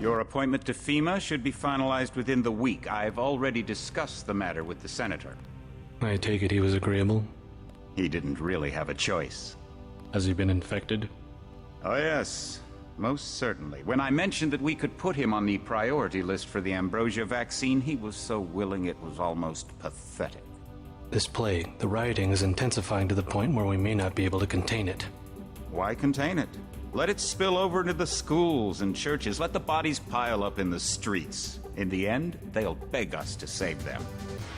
Your appointment to FEMA should be finalized within the week. I've already discussed the matter with the Senator. I take it he was agreeable? He didn't really have a choice. Has he been infected? Oh yes, most certainly. When I mentioned that we could put him on the priority list for the ambrosia vaccine, he was so willing it was almost pathetic. This plague, the rioting is intensifying to the point where we may not be able to contain it. Why contain it? Let it spill over into the schools and churches. Let the bodies pile up in the streets. In the end, they'll beg us to save them.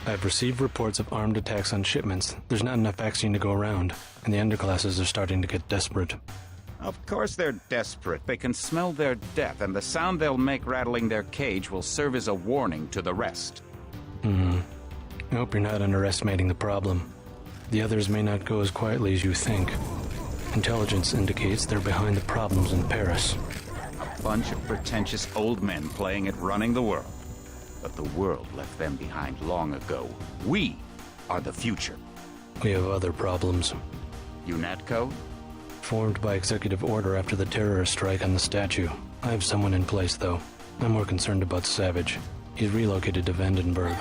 I've received reports of armed attacks on shipments. There's not enough vaccine to go around, and the underclasses are starting to get desperate. Of course they're desperate. They can smell their death, and the sound they'll make rattling their cage will serve as a warning to the rest. I hope you're not underestimating the problem. The others may not go as quietly as you think. Intelligence indicates they're behind the problems in Paris. A bunch of pretentious old men playing at running the world. But the world left them behind long ago. We are the future. We have other problems. UNATCO? Formed by executive order after the terrorist strike on the statue. I have someone in place, though. I'm more concerned about Savage. He's relocated to Vandenberg.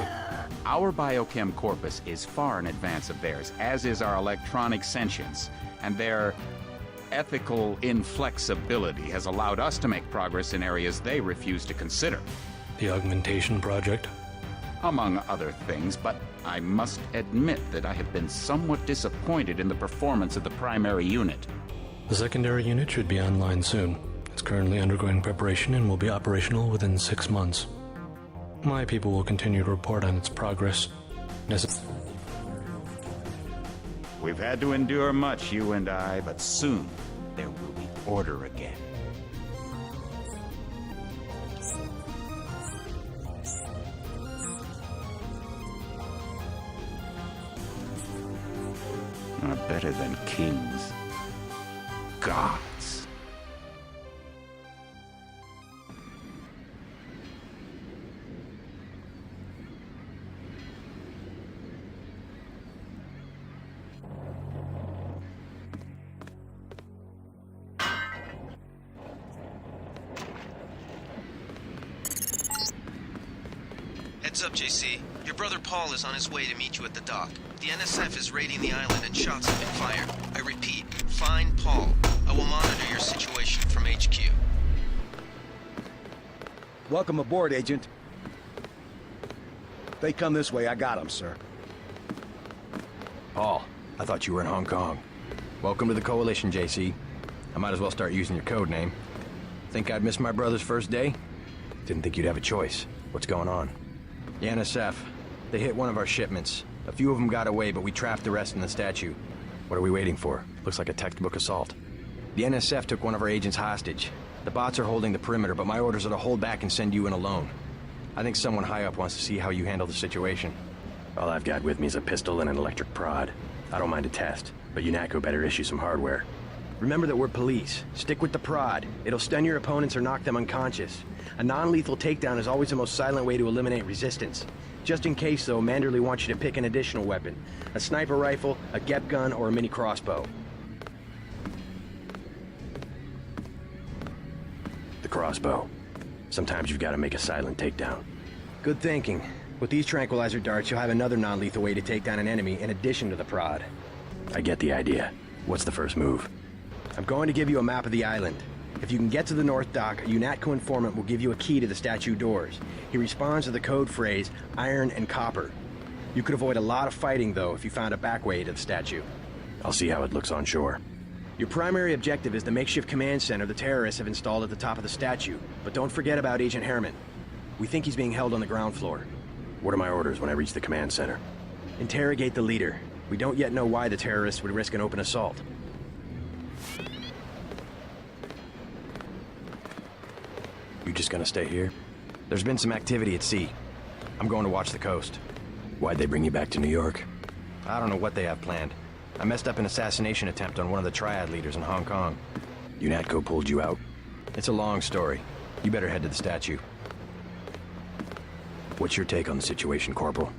Our biochem corpus is far in advance of theirs, as is our electronic sentience, and their ethical inflexibility has allowed us to make progress in areas they refuse to consider. The augmentation project? Among other things, but I must admit that I have been somewhat disappointed in the performance of the primary unit. The secondary unit should be online soon. It's currently undergoing preparation and will be operational within 6 months. My people will continue to report on its progress. We've had to endure much, you and I, but soon there will be order again. Not better than kings. Gods. Heads up, JC. Your brother Paul is on his way to meet you at the dock. The NSF is raiding the island and shots have been fired. I repeat, find Paul. I will monitor your situation from HQ. Welcome aboard, Agent. They come this way, I got them, sir. Paul, I thought you were in Hong Kong. Welcome to the Coalition, JC. I might as well start using your code name. Think I'd miss my brother's first day? Didn't think you'd have a choice. What's going on? The NSF. They hit one of our shipments. A few of them got away, but we trapped the rest in the statue. What are we waiting for? Looks like a textbook assault. The NSF took one of our agents hostage. The bots are holding the perimeter, but my orders are to hold back and send you in alone. I think someone high up wants to see how you handle the situation. All I've got with me is a pistol and an electric prod. I don't mind a test, but UNATCO better issue some hardware. Remember that we're police. Stick with the prod. It'll stun your opponents or knock them unconscious. A non-lethal takedown is always the most silent way to eliminate resistance. Just in case, though, Manderley wants you to pick an additional weapon. A sniper rifle, a GEP gun, or a mini crossbow. The crossbow. Sometimes you've got to make a silent takedown. Good thinking. With these tranquilizer darts, you'll have another non-lethal way to take down an enemy in addition to the prod. I get the idea. What's the first move? I'm going to give you a map of the island. If you can get to the North Dock, a UNATCO informant will give you a key to the statue doors. He responds to the code phrase, iron and copper. You could avoid a lot of fighting, though, if you found a back way to the statue. I'll see how it looks on shore. Your primary objective is the makeshift command center the terrorists have installed at the top of the statue. But don't forget about Agent Harriman. We think he's being held on the ground floor. What are my orders when I reach the command center? Interrogate the leader. We don't yet know why the terrorists would risk an open assault. You just gonna stay here? There's been some activity at sea. I'm going to watch the coast. Why'd they bring you back to New York? I don't know what they have planned. I messed up an assassination attempt on one of the Triad leaders in Hong Kong. UNATCO pulled you out. It's a long story. You better head to the statue. What's your take on the situation, Corporal?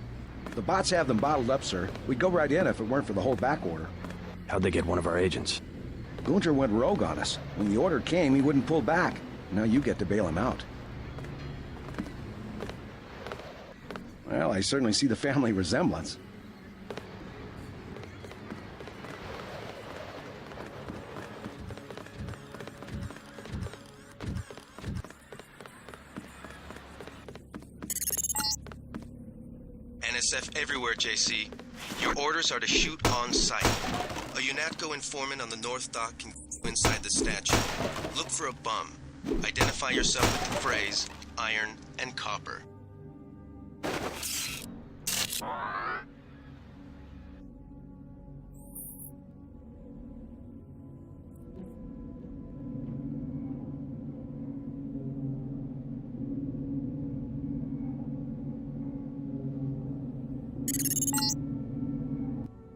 The bots have them bottled up, sir. We'd go right in if it weren't for the whole back order. How'd they get one of our agents? Gunter went rogue on us. When the order came, he wouldn't pull back. Now you get to bail him out. Well, I certainly see the family resemblance. NSF everywhere, JC. Your orders are to shoot on sight. A UNATCO informant on the North Dock can go inside the statue. Look for a bum. Identify yourself with the phrase, iron and copper.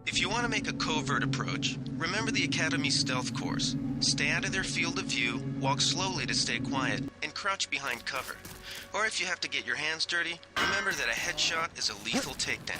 If you want to make a covert approach, remember the Academy's stealth course. Stay out of their field of view, walk slowly to stay quiet, and crouch behind cover. Or if you have to get your hands dirty, remember that a headshot is a lethal takedown.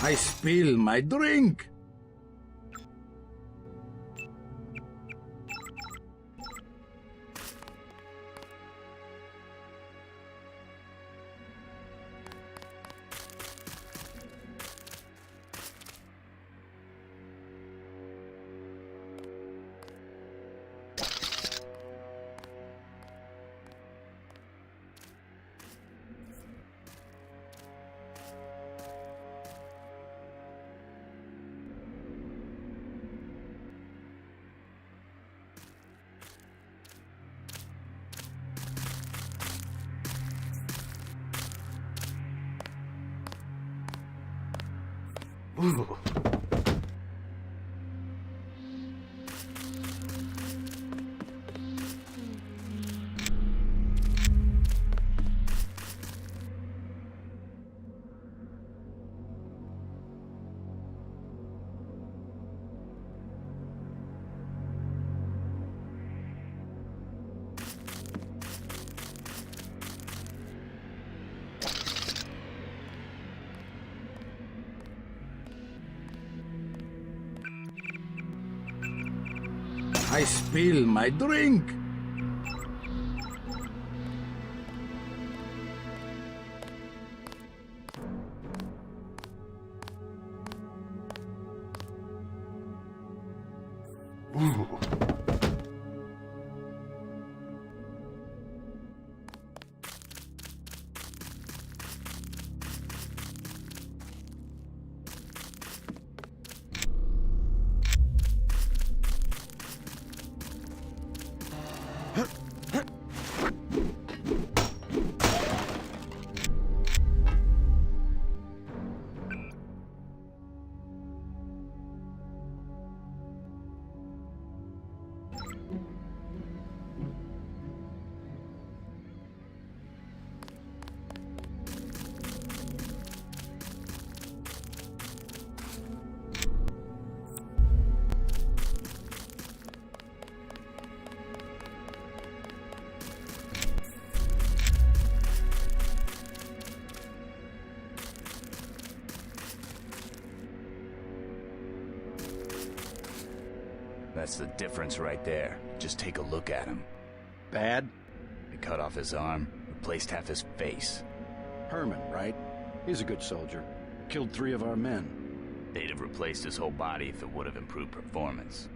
I spill my drink. Ooh. I spill my drink. Ooh. That's the difference right there. Just take a look at him. Bad? They cut off his arm, replaced half his face. Herman, right? He's a good soldier. Killed 3 of our men. They'd have replaced his whole body if it would have improved performance.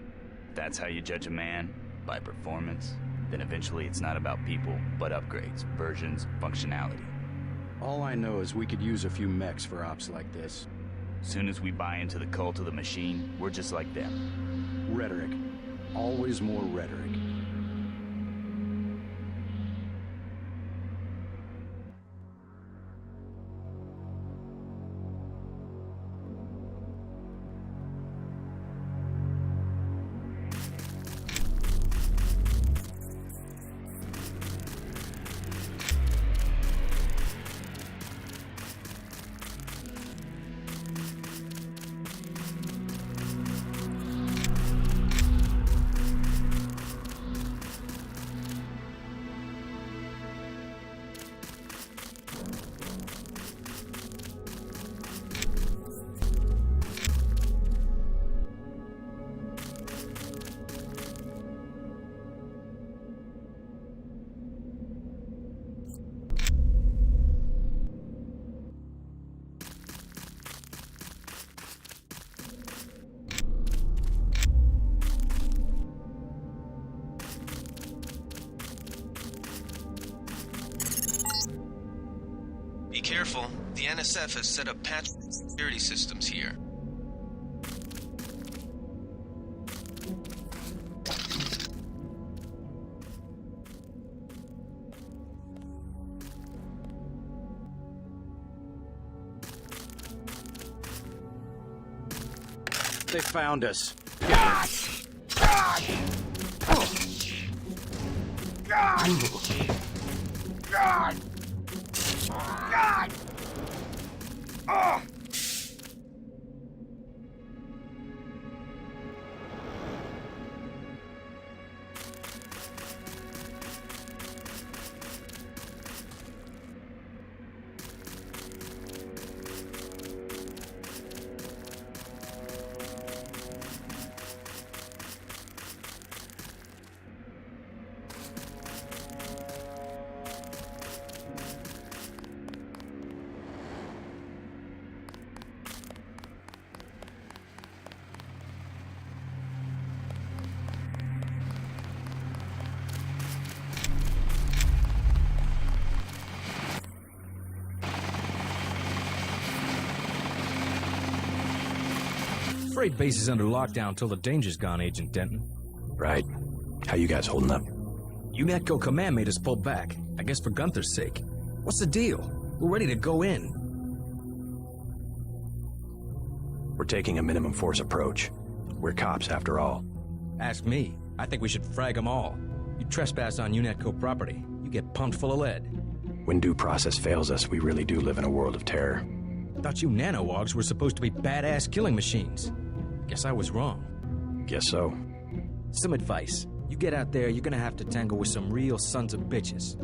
If that's how you judge a man, by performance, then eventually it's not about people, but upgrades, versions, functionality. All I know is we could use a few mechs for ops like this. Soon as we buy into the cult of the machine, we're just like them. Rhetoric. Always more rhetoric. Be careful. The NSF has set up patch security systems here. They found us. Freight base is under lockdown till the danger's gone, Agent Denton. Right. How you guys holding up? UNATCO Command made us pull back, I guess for Gunther's sake. What's the deal? We're ready to go in. We're taking a minimum force approach. We're cops, after all. Ask me. I think we should frag them all. You trespass on UNATCO property, you get pumped full of lead. When due process fails us, we really do live in a world of terror. Thought you nanowogs were supposed to be badass killing machines. Guess I was wrong. Guess so. Some advice. You get out there, you're gonna have to tangle with some real sons of bitches.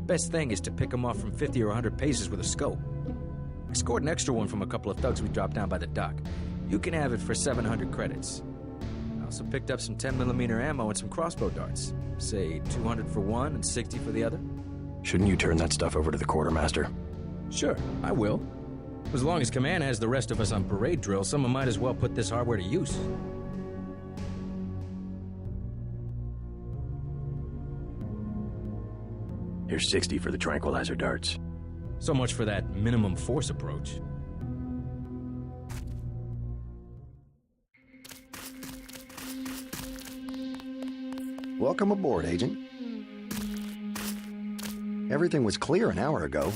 Best thing is to pick them off from 50 or 100 paces with a scope. I scored an extra one from a couple of thugs we dropped down by the dock. You can have it for 700 credits. I also picked up some 10mm ammo and some crossbow darts. Say 200 for one and 60 for the other. Shouldn't you turn that stuff over to the quartermaster? Sure, I will. As long as Command has the rest of us on parade drill, someone might as well put this hardware to use. Here's 60 for the tranquilizer darts. So much for that minimum force approach. Welcome aboard, Agent. Everything was clear an hour ago.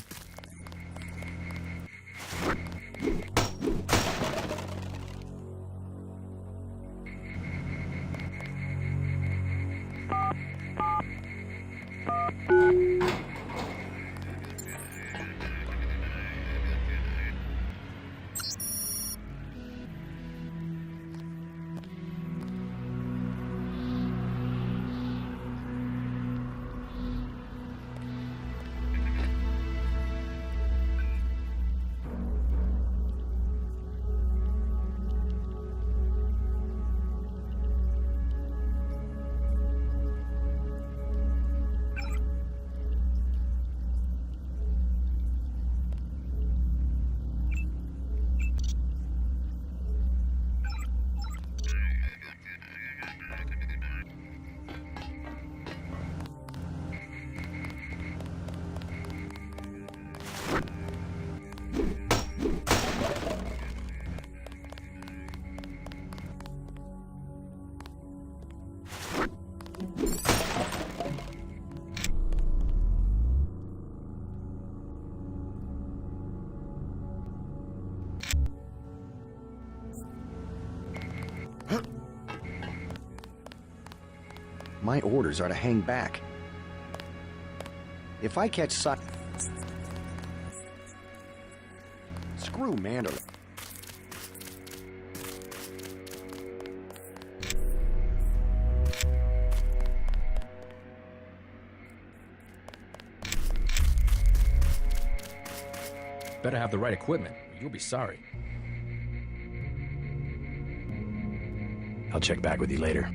My orders are to hang back. If I catch Screw Mandarin. Better have the right equipment, or you'll be sorry. I'll check back with you later.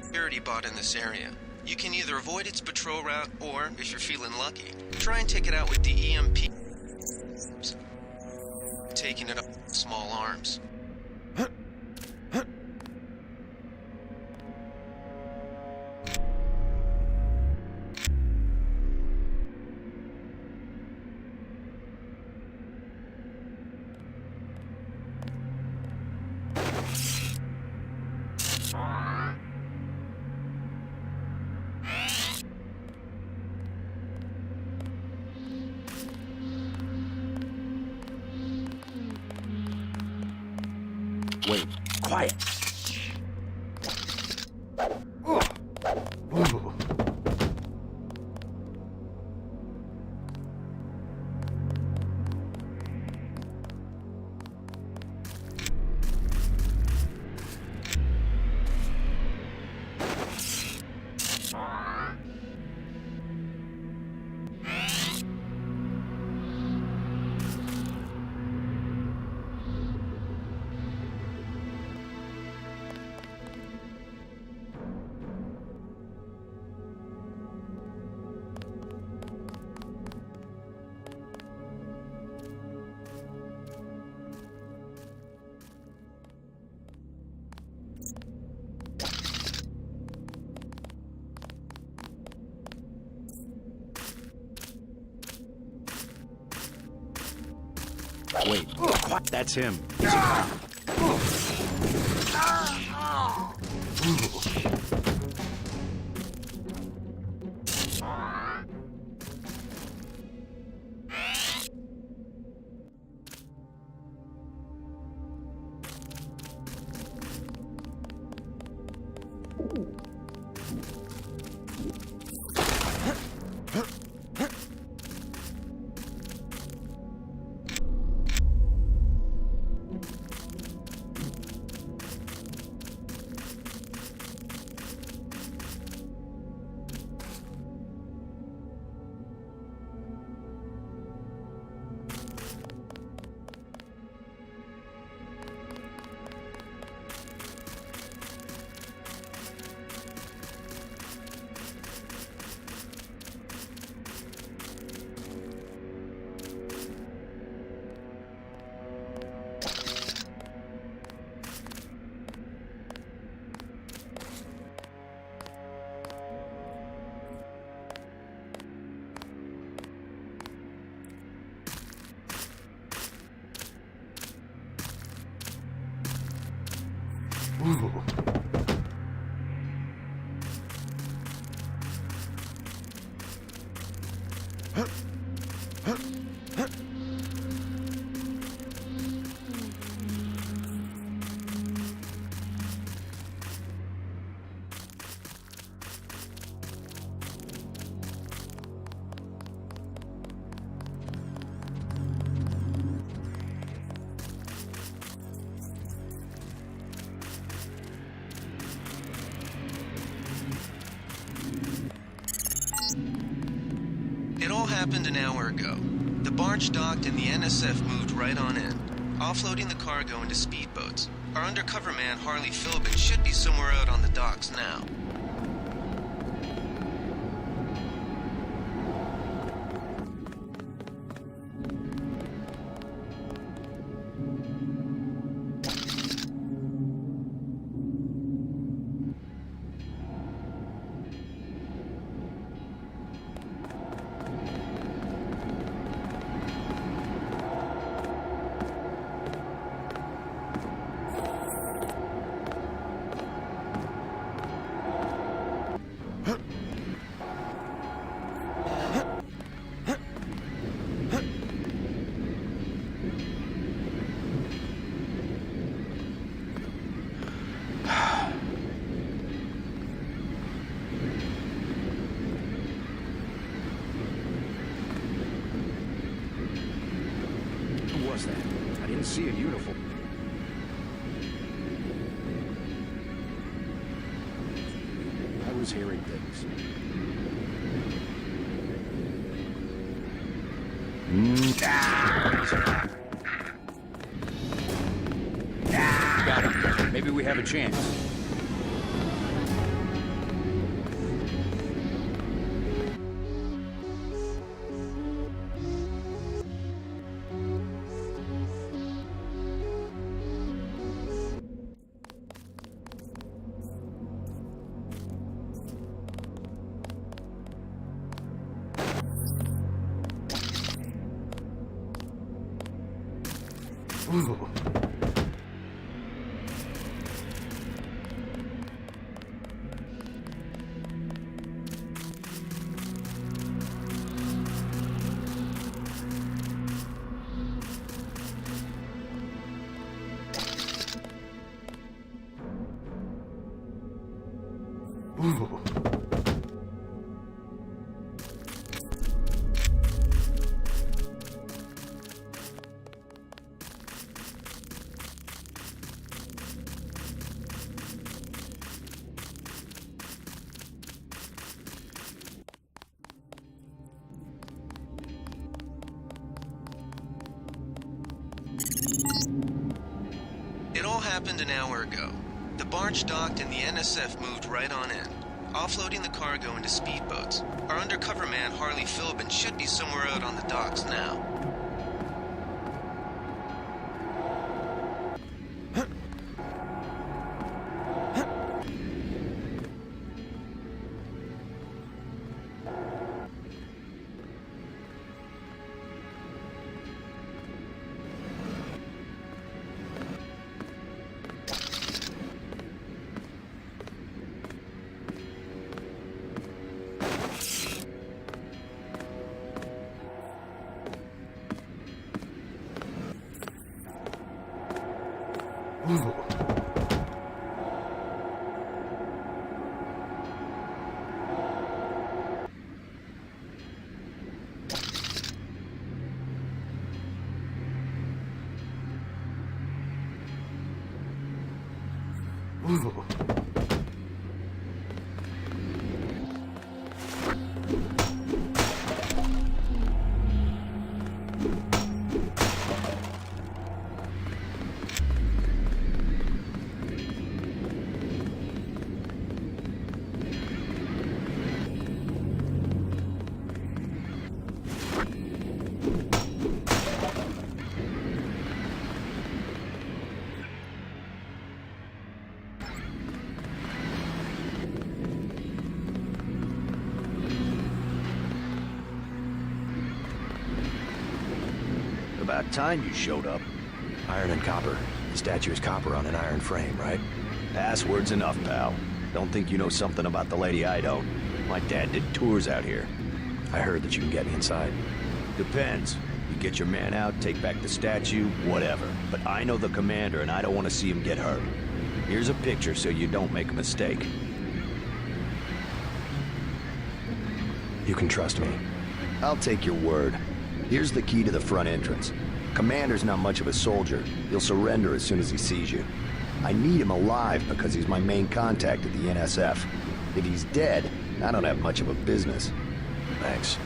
Security bot in this area. You can either avoid its patrol route, or, if you're feeling lucky, try and take it out with the EMP. Taking it up with small arms. Wait, quiet. Wait, quiet. That's him. happened an hour ago. The barge docked and the NSF moved right on in, offloading the cargo into speedboats. Our undercover man, Harley Philbin, should be somewhere out on the docks now. Who was that? I didn't see a uniform. I was hearing things. Got him. Maybe we have a chance. Ooh. Ooh. It all happened an hour ago. The barge docked and the NSF moved right on in, offloading the cargo into speedboats. Our undercover man, Harley Philbin, should be somewhere out on the docks now. Ooh. Ooh. About time you showed up. Iron and copper. The statue is copper on an iron frame, right? Password's enough, pal. Don't think you know something about the lady I don't. My dad did tours out here. I heard that you can get me inside. Depends. You get your man out, take back the statue, whatever. But I know the commander and I don't want to see him get hurt. Here's a picture so you don't make a mistake. You can trust me. I'll take your word. Here's the key to the front entrance. Commander's not much of a soldier. He'll surrender as soon as he sees you. I need him alive because he's my main contact at the NSF. If he's dead, I don't have much of a business. Thanks.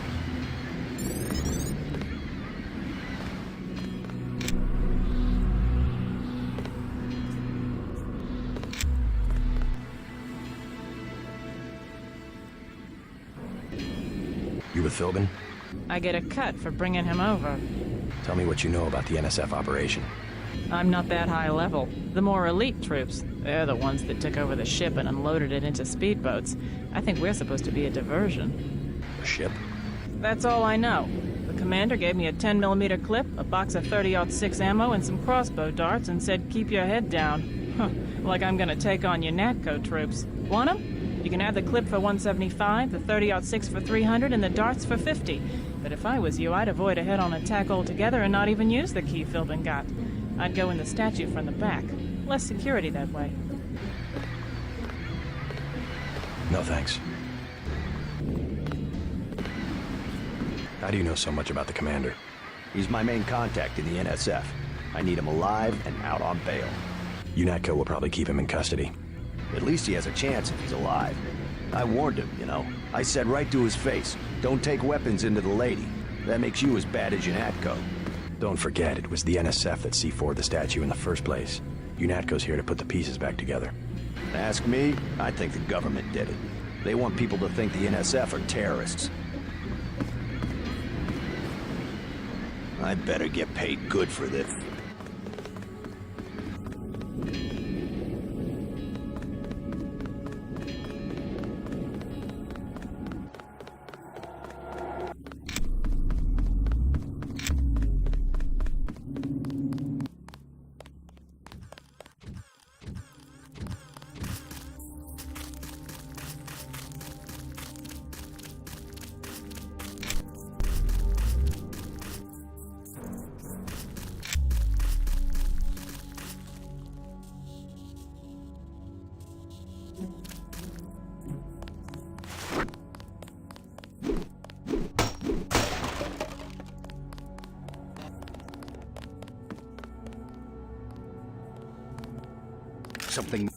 with Philbin? I get a cut for bringing him over. Tell me what you know about the NSF operation. I'm not that high level. The more elite troops, they're the ones that took over the ship and unloaded it into speedboats. I think we're supposed to be a diversion. A ship? That's all I know. The commander gave me a 10mm clip, a box of 30-06 ammo, and some crossbow darts and said, keep your head down. Huh, like I'm gonna take on your NATCO troops. Want 'em? You can have the clip for 175, the 30-06 for 300, and the darts for 50. But if I was you, I'd avoid a head-on attack altogether and not even use the key Philbin got. I'd go in the statue from the back. Less security that way. No thanks. How do you know so much about the commander? He's my main contact in the NSF. I need him alive and out on bail. UNATCO will probably keep him in custody. At least he has a chance if he's alive. I warned him, you know. I said right to his face, don't take weapons into the lady. That makes you as bad as UNATCO. Don't forget, it was the NSF that C4'd the statue in the first place. UNATCO's here to put the pieces back together. Ask me, I think the government did it. They want people to think the NSF are terrorists. I better get paid good for this. Something.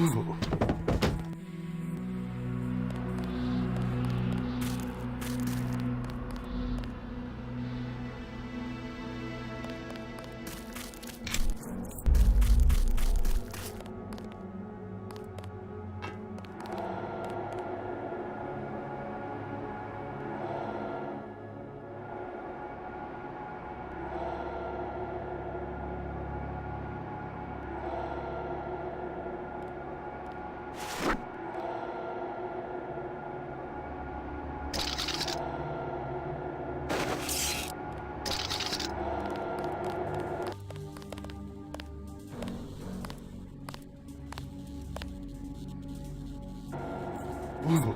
Ooh. Ooh.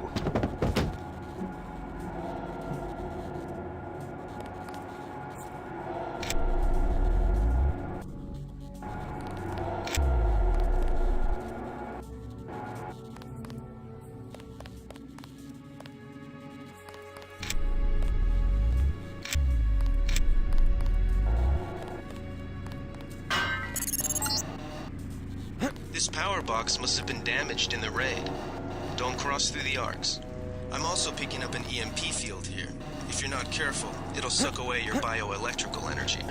This power box must have been damaged in the raid. Don't cross through the arcs. I'm also picking up an EMP field here. If you're not careful, it'll suck away your bioelectrical energy.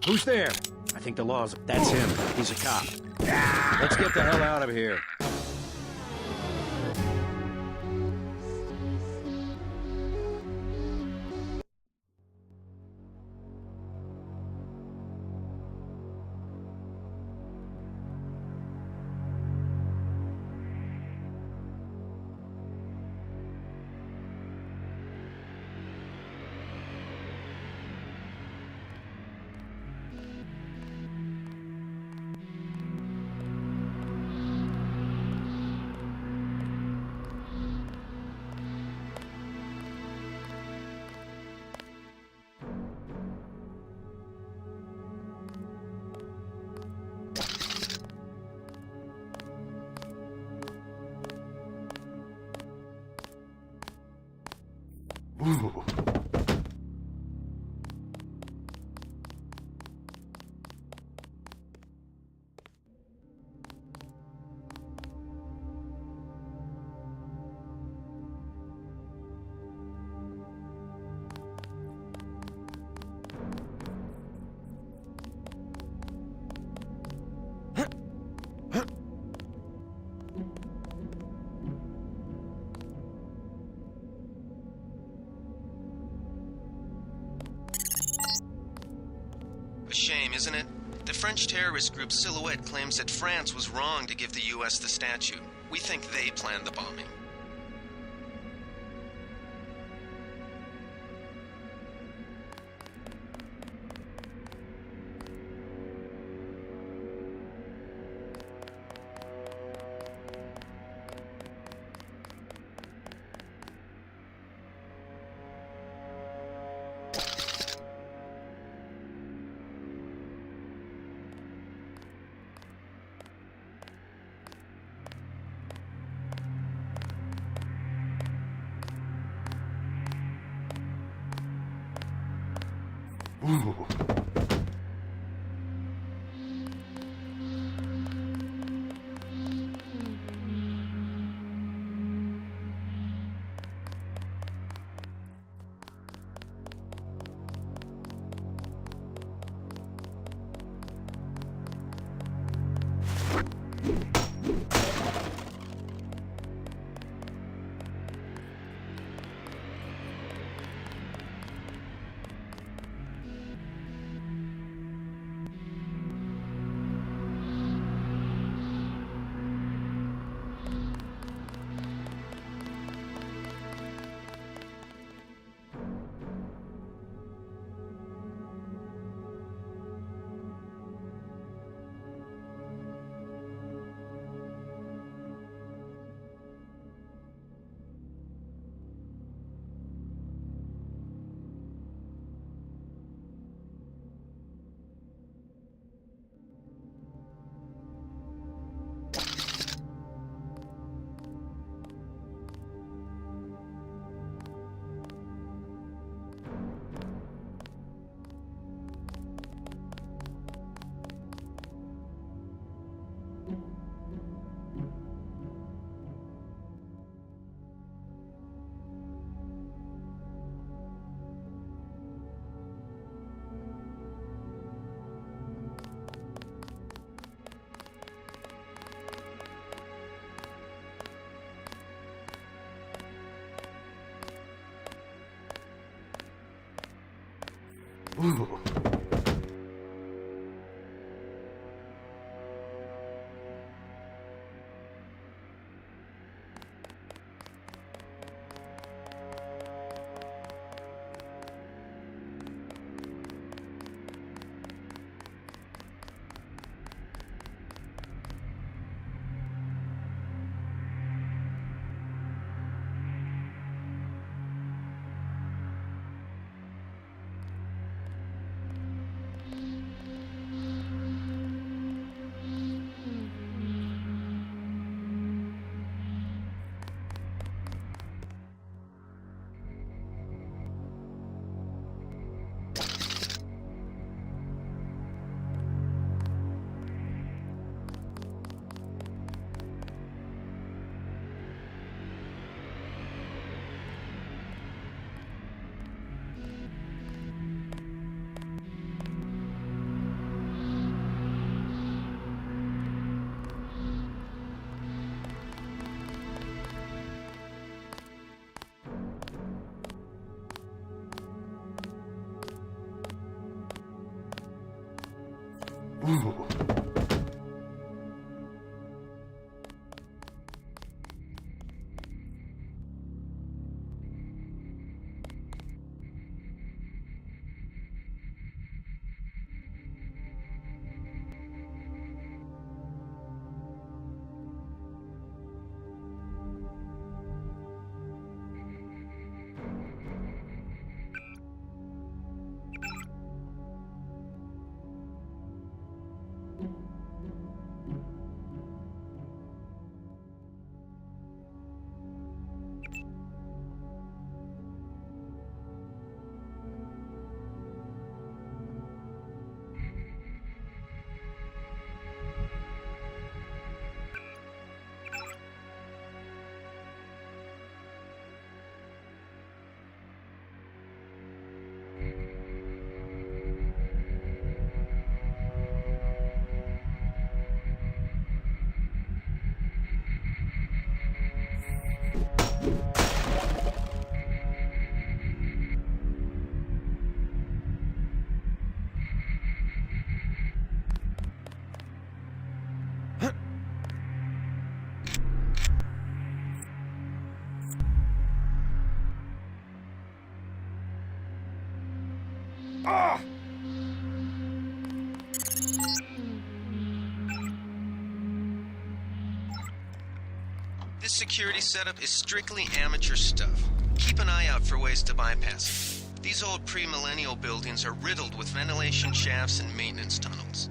Who's there? I think the law's... That's him. He's a cop. Let's get the hell out of here. Ooh. A shame, isn't it? The French terrorist group Silhouette claims that France was wrong to give the U.S. the statue. We think they planned the bombing. Ooh. Ooh. This security setup is strictly amateur stuff. Keep an eye out for ways to bypass it. These old pre-millennial buildings are riddled with ventilation shafts and maintenance tunnels.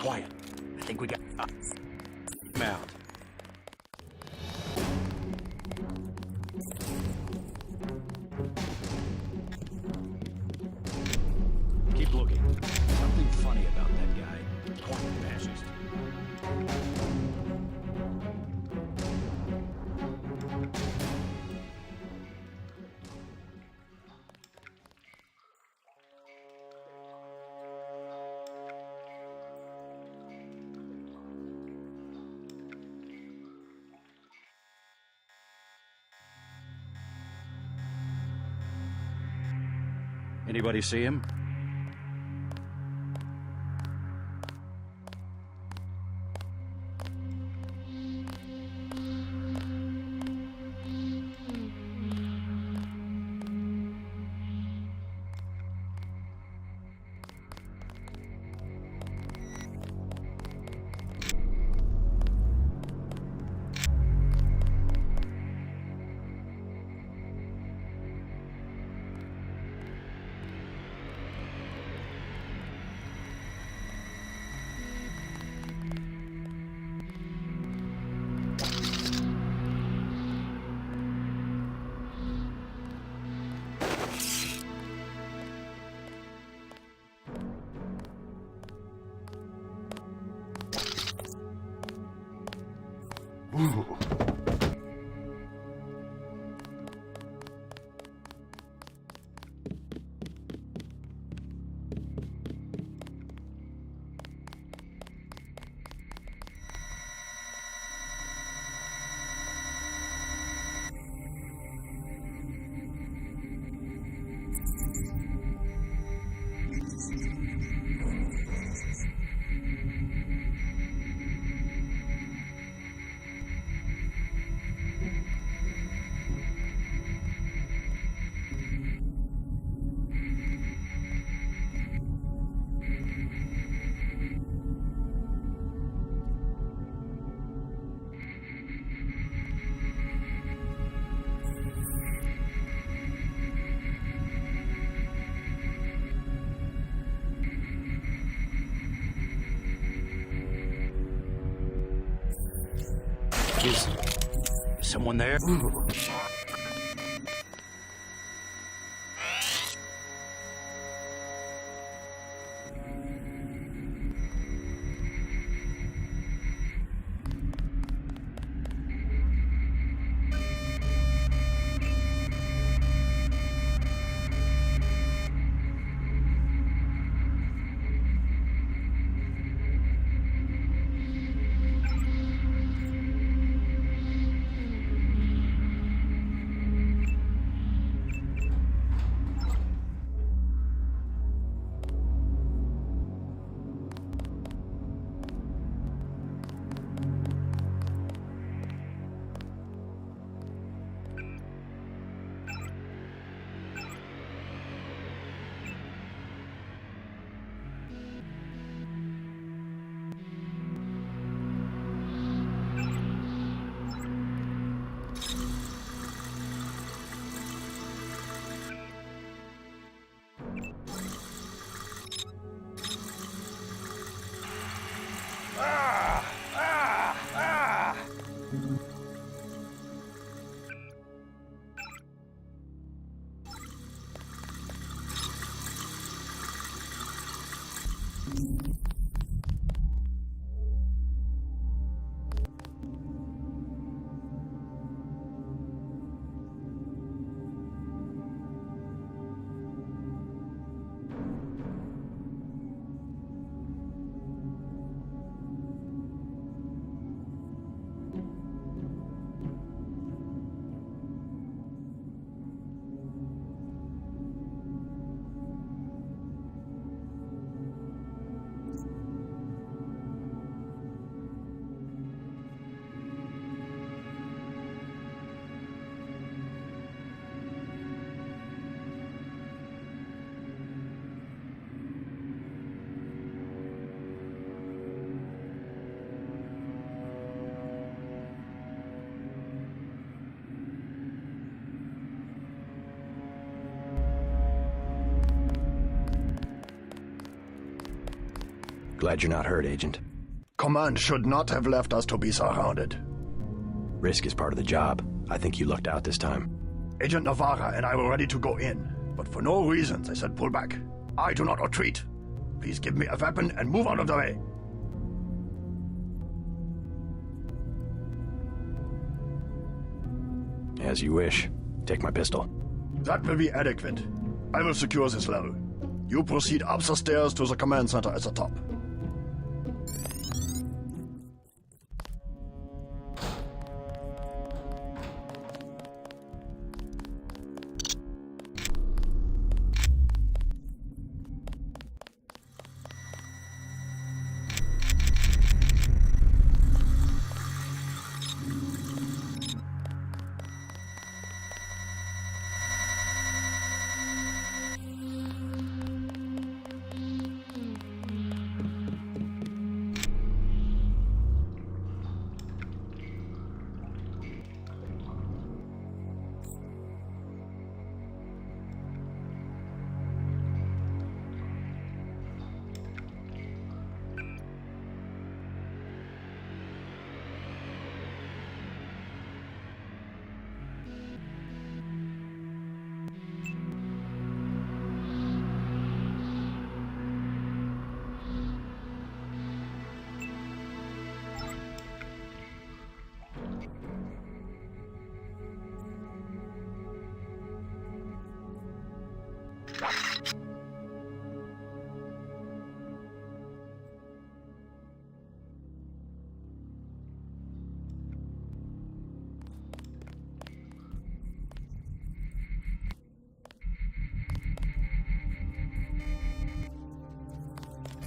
quiet. I think we got... Mount. Keep looking. Something funny about that guy. Quiet fascist. Anybody see him? Is someone there? Glad you're not hurt, Agent. Command should not have left us to be surrounded. Risk is part of the job. I think you lucked out this time. Agent Navarra and I were ready to go in, but for no reason they said pull back. I do not retreat. Please give me a weapon and move out of the way. As you wish. Take my pistol. That will be adequate. I will secure this level. You proceed up the stairs to the command center at the top.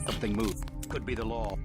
Something moved. Could be the law.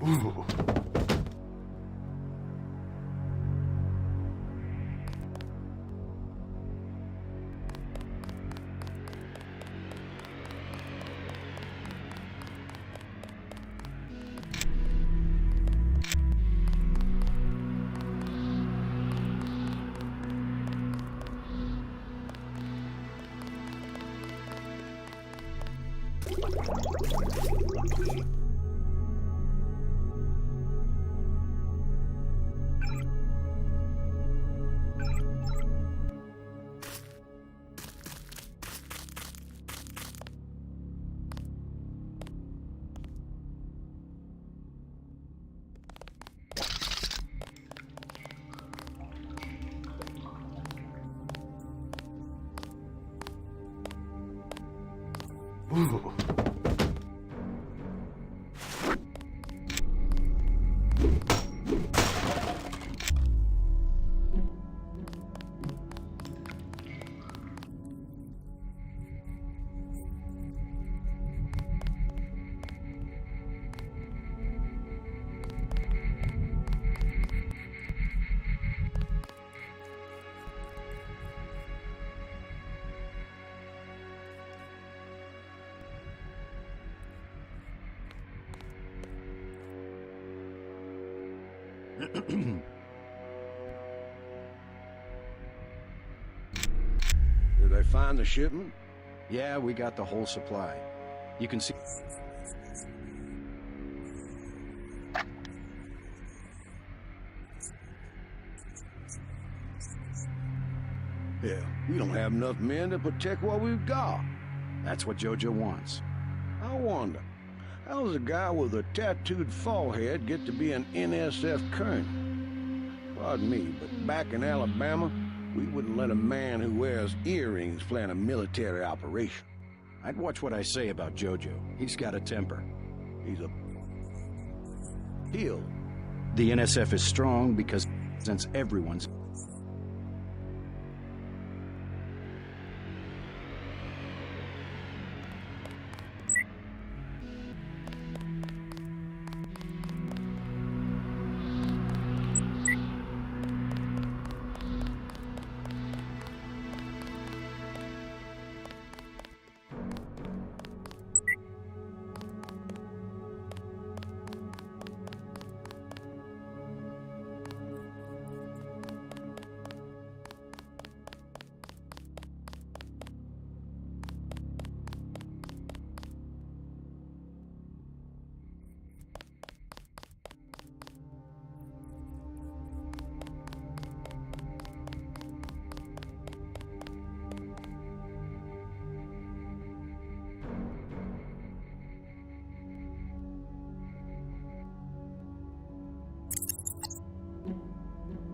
Ooh. Ooh. Did they find the shipment? Yeah, we got the whole supply. You can see... Hell, we don't have enough men to protect what we've got. That's what Jojo wants. I wonder, how does a guy with a tattooed forehead get to be an NSF colonel? Pardon me, but back in Alabama, we wouldn't let a man who wears earrings plan a military operation. I'd watch what I say about Jojo. He's got a temper. He's a... heel. The NSF is strong because since everyone's...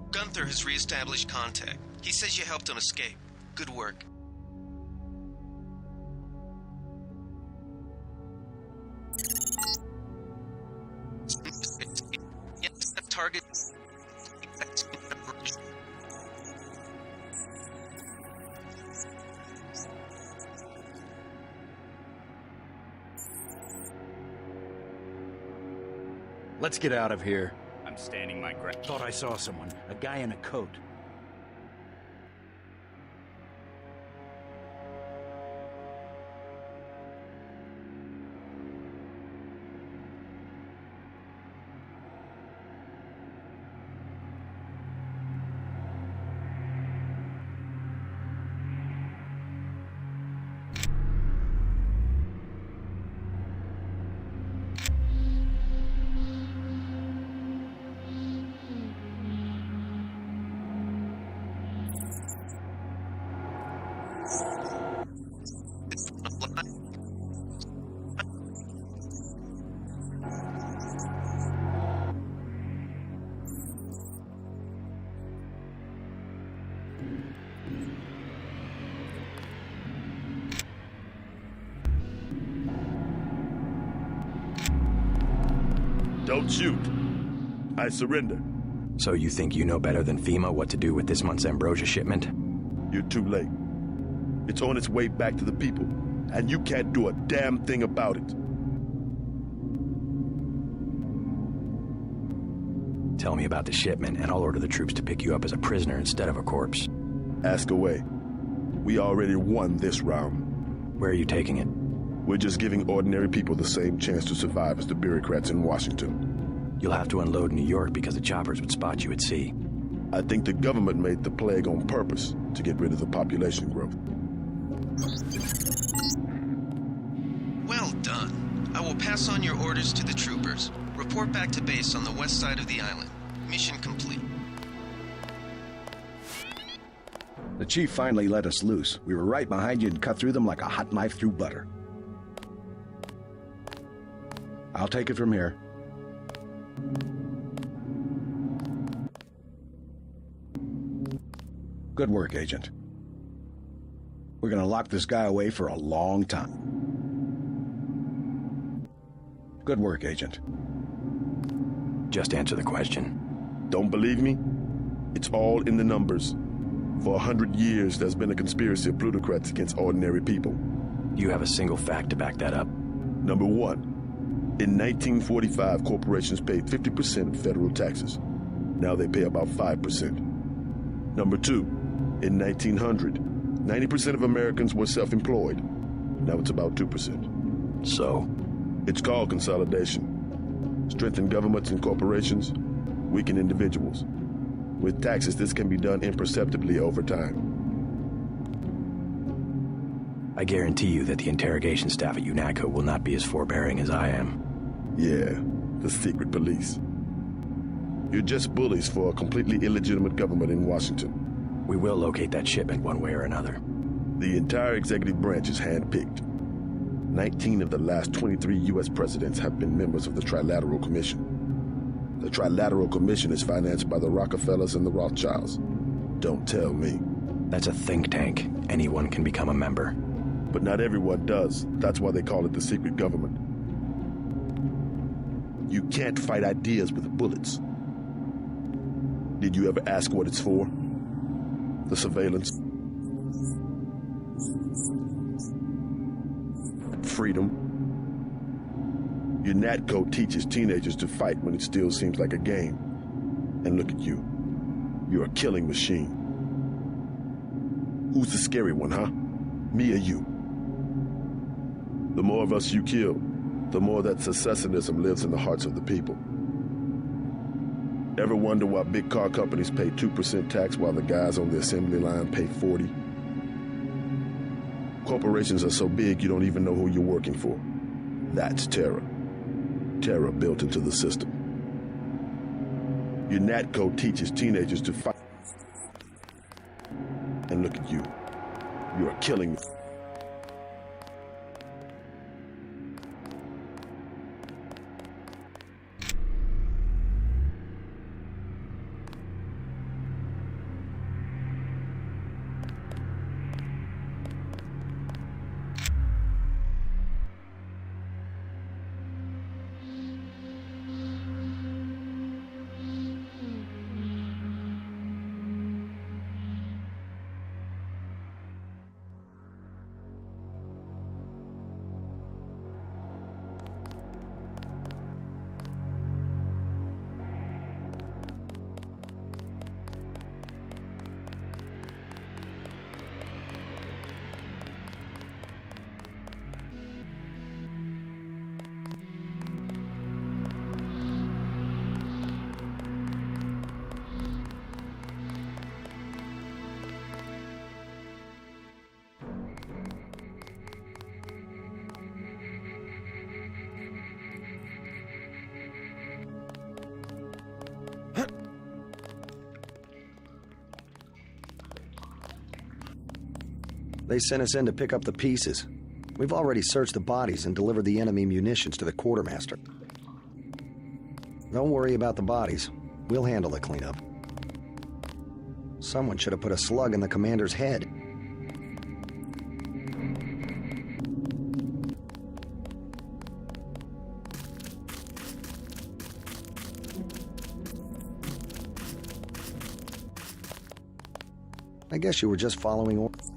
Gunther has re-established contact. He says you helped him escape. Good work. Target. Let's get out of here. I'm standing my ground. Thought I saw someone. A guy in a coat. Don't shoot. I surrender. So you think you know better than FEMA what to do with this month's ambrosia shipment? You're too late. It's on its way back to the people, and you can't do a damn thing about it. Tell me about the shipment, and I'll order the troops to pick you up as a prisoner instead of a corpse. Ask away. We already won this round. Where are you taking it? We're just giving ordinary people the same chance to survive as the bureaucrats in Washington. You'll have to unload in New York because the choppers would spot you at sea. I think the government made the plague on purpose to get rid of the population growth. Well done. I will pass on your orders to the troopers. Report back to base on the west side of the island. Mission complete. The chief finally let us loose. We were right behind you and cut through them like a hot knife through butter. I'll take it from here. Good work, Agent. We're gonna lock this guy away for a long time. Good work, Agent. Just answer the question. Don't believe me? It's all in the numbers. For 100 years, there's been a conspiracy of plutocrats against ordinary people. You have a single fact to back that up. Number one, in 1945, corporations paid 50% of federal taxes. Now they pay about 5%. Number two, in 1900, 90% of Americans were self-employed. Now it's about 2%. So? It's called consolidation. Strengthen governments and corporations, weaken individuals. With taxes, this can be done imperceptibly over time. I guarantee you that the interrogation staff at UNATCO will not be as forbearing as I am. Yeah, the secret police. You're just bullies for a completely illegitimate government in Washington. We will locate that shipment one way or another. The entire executive branch is handpicked. 19 of the last 23 U.S. presidents have been members of the Trilateral Commission. The Trilateral Commission is financed by the Rockefellers and the Rothschilds. Don't tell me. That's a think tank. Anyone can become a member. But not everyone does. That's why they call it the secret government. You can't fight ideas with bullets. Did you ever ask what it's for? The surveillance? Freedom? UNATCO teaches teenagers to fight when it still seems like a game. And look at you. You're a killing machine. Who's the scary one, huh? Me or you? The more of us you kill, the more that secessionism lives in the hearts of the people. Ever wonder why big car companies pay 2% tax while the guys on the assembly line pay 40%? Corporations are so big you don't even know who you're working for. That's terror. Terror built into the system. UNATCO teaches teenagers to fight. And look at you. You are killing me. They sent us in to pick up the pieces. We've already searched the bodies and delivered the enemy munitions to the quartermaster. Don't worry about the bodies. We'll handle the cleanup. Someone should have put a slug in the commander's head. I guess you were just following orders.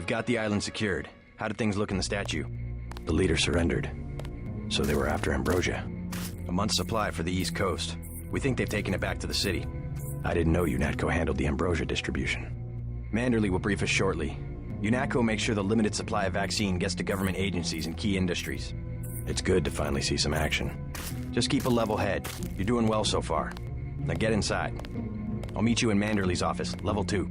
We've got the island secured. How did things look in the statue? The leader surrendered. So they were after Ambrosia. A month's supply for the East Coast. We think they've taken it back to the city. I didn't know UNATCO handled the Ambrosia distribution. Manderley will brief us shortly. UNATCO makes sure the limited supply of vaccine gets to government agencies and key industries. It's good to finally see some action. Just keep a level head. You're doing well so far. Now get inside. I'll meet you in Manderley's office, level 2.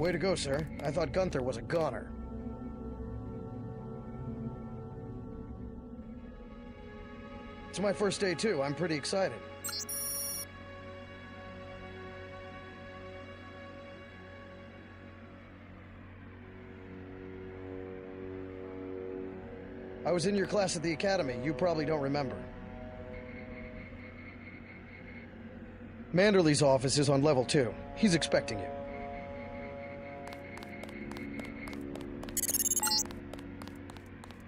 Way to go, sir. I thought Gunther was a goner. It's my first day, too. I'm pretty excited. I was in your class at the academy. You probably don't remember. Manderley's office is on level 2. He's expecting you.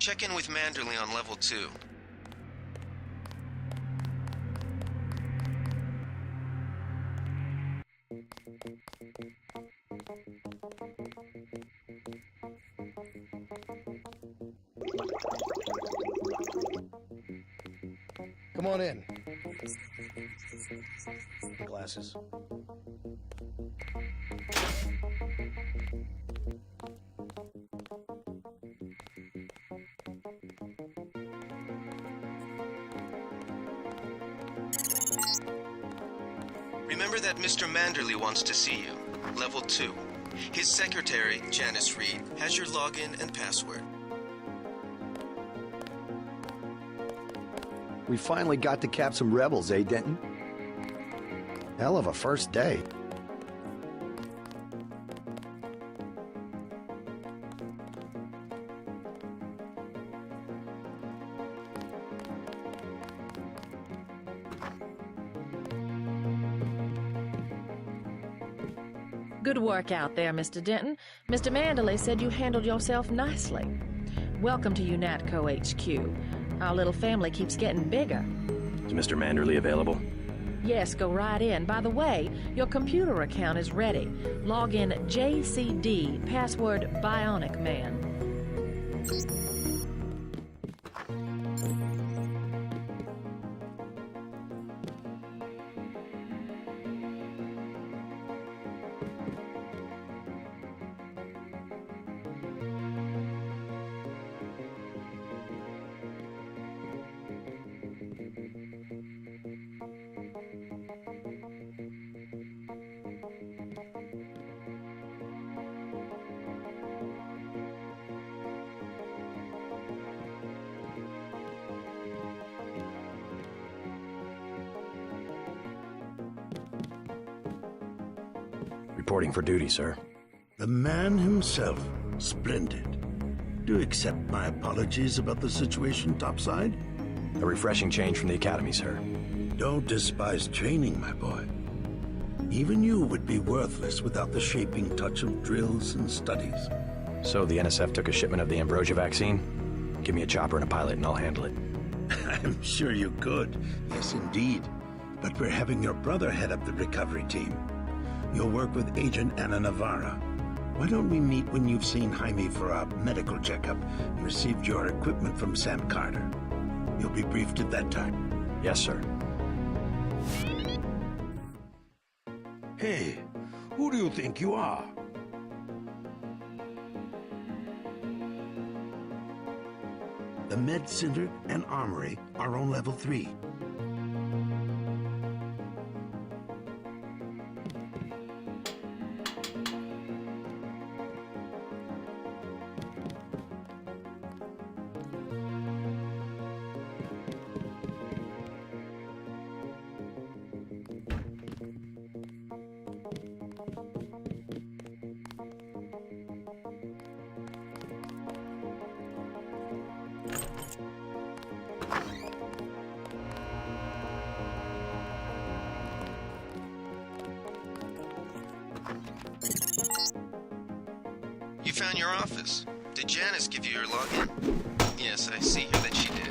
Check in with Manderley on level 2. Come on in. Glasses. Remember that Mr. Manderley wants to see you. Level 2. His secretary, Janice Reed, has your login and password. We finally got to cap some rebels, eh, Denton? Hell of a first day. Good work out there, Mr. Denton. Mr. Manderley said you handled yourself nicely. Welcome to UNATCO HQ. Our little family keeps getting bigger. Is Mr. Manderley available? Yes, go right in. By the way, your computer account is ready. Log in JCD, password Bionic Man. Reporting for duty, sir. The man himself. Splendid. Do you accept my apologies about the situation topside? A refreshing change from the academy, sir. Don't despise training, my boy. Even you would be worthless without the shaping touch of drills and studies. So the NSF took a shipment of the Ambrosia vaccine? Give me a chopper and a pilot and I'll handle it. I'm sure you could. Yes, indeed. But we're having your brother head up the recovery team. You'll work with Agent Anna Navarra. Why don't we meet when you've seen Jaime for a medical checkup and received your equipment from Sam Carter? You'll be briefed at that time. Yes, sir. Hey, who do you think you are? The Med Center and Armory are on level 3. You found your office. Did Janice give you your login? Yes, I see here that she did.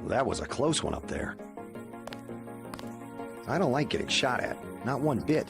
That was a close one up there. I don't like getting shot at. Not one bit.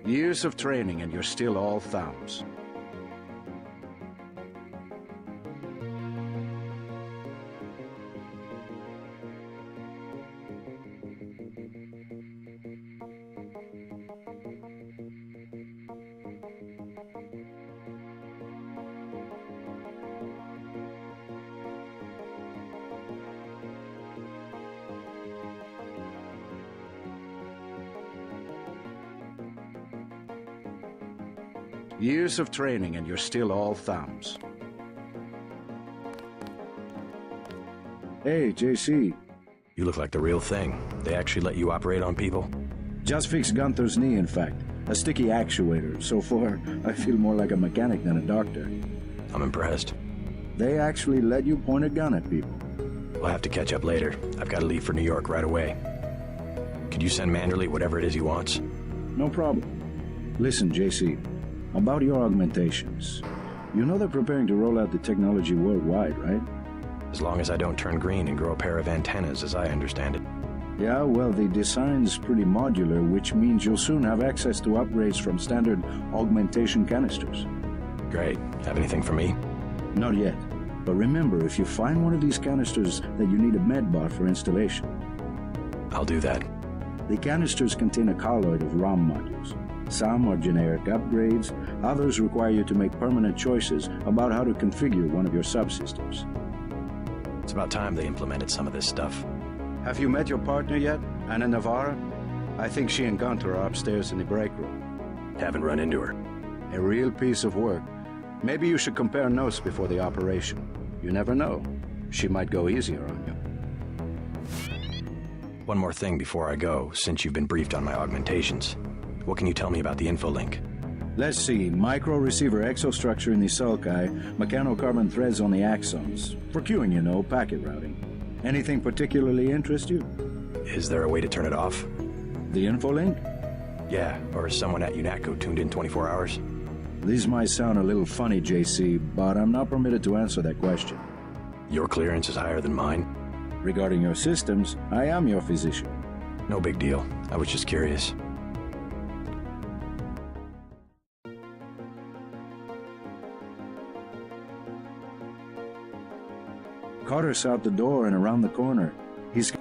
Years of training and you're still all thumbs. Years of training and you're still all thumbs. Hey, JC. You look like the real thing. They actually let you operate on people? Just fixed Gunther's knee, in fact. A sticky actuator. So far, I feel more like a mechanic than a doctor. I'm impressed. They actually let you point a gun at people. We'll have to catch up later. I've got to leave for New York right away. Could you send Manderley whatever it is he wants? No problem. Listen, JC, about your augmentations. You know they're preparing to roll out the technology worldwide, right? As long as I don't turn green and grow a pair of antennas, as I understand it. Yeah, well, the design's pretty modular, which means you'll soon have access to upgrades from standard augmentation canisters. Great. Have anything for me? Not yet. But remember, if you find one of these canisters that you need a medbot for installation. I'll do that. The canisters contain a colloid of ROM modules. Some are generic upgrades, others require you to make permanent choices about how to configure one of your subsystems. It's about time they implemented some of this stuff. Have you met your partner yet, Ana Navarra? I think she and Gunter are upstairs in the break room. Haven't run into her. A real piece of work. Maybe you should compare notes before the operation. You never know. She might go easier on you. One more thing before I go, since you've been briefed on my augmentations. What can you tell me about the info link? Let's see. Micro-receiver exostructure in the sulci, mechanocarbon threads on the axons. For queuing, you know, packet routing. Anything particularly interest you? Is there a way to turn it off? The info link? Yeah, or is someone at UNATCO tuned in 24 hours? These might sound a little funny, JC, but I'm not permitted to answer that question. Your clearance is higher than mine? Regarding your systems, I am your physician. No big deal. I was just curious. Carter's out the door and around the corner. He's...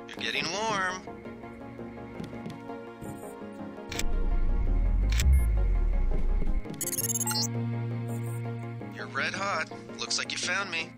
You're getting warm. You're red hot. Looks like you found me.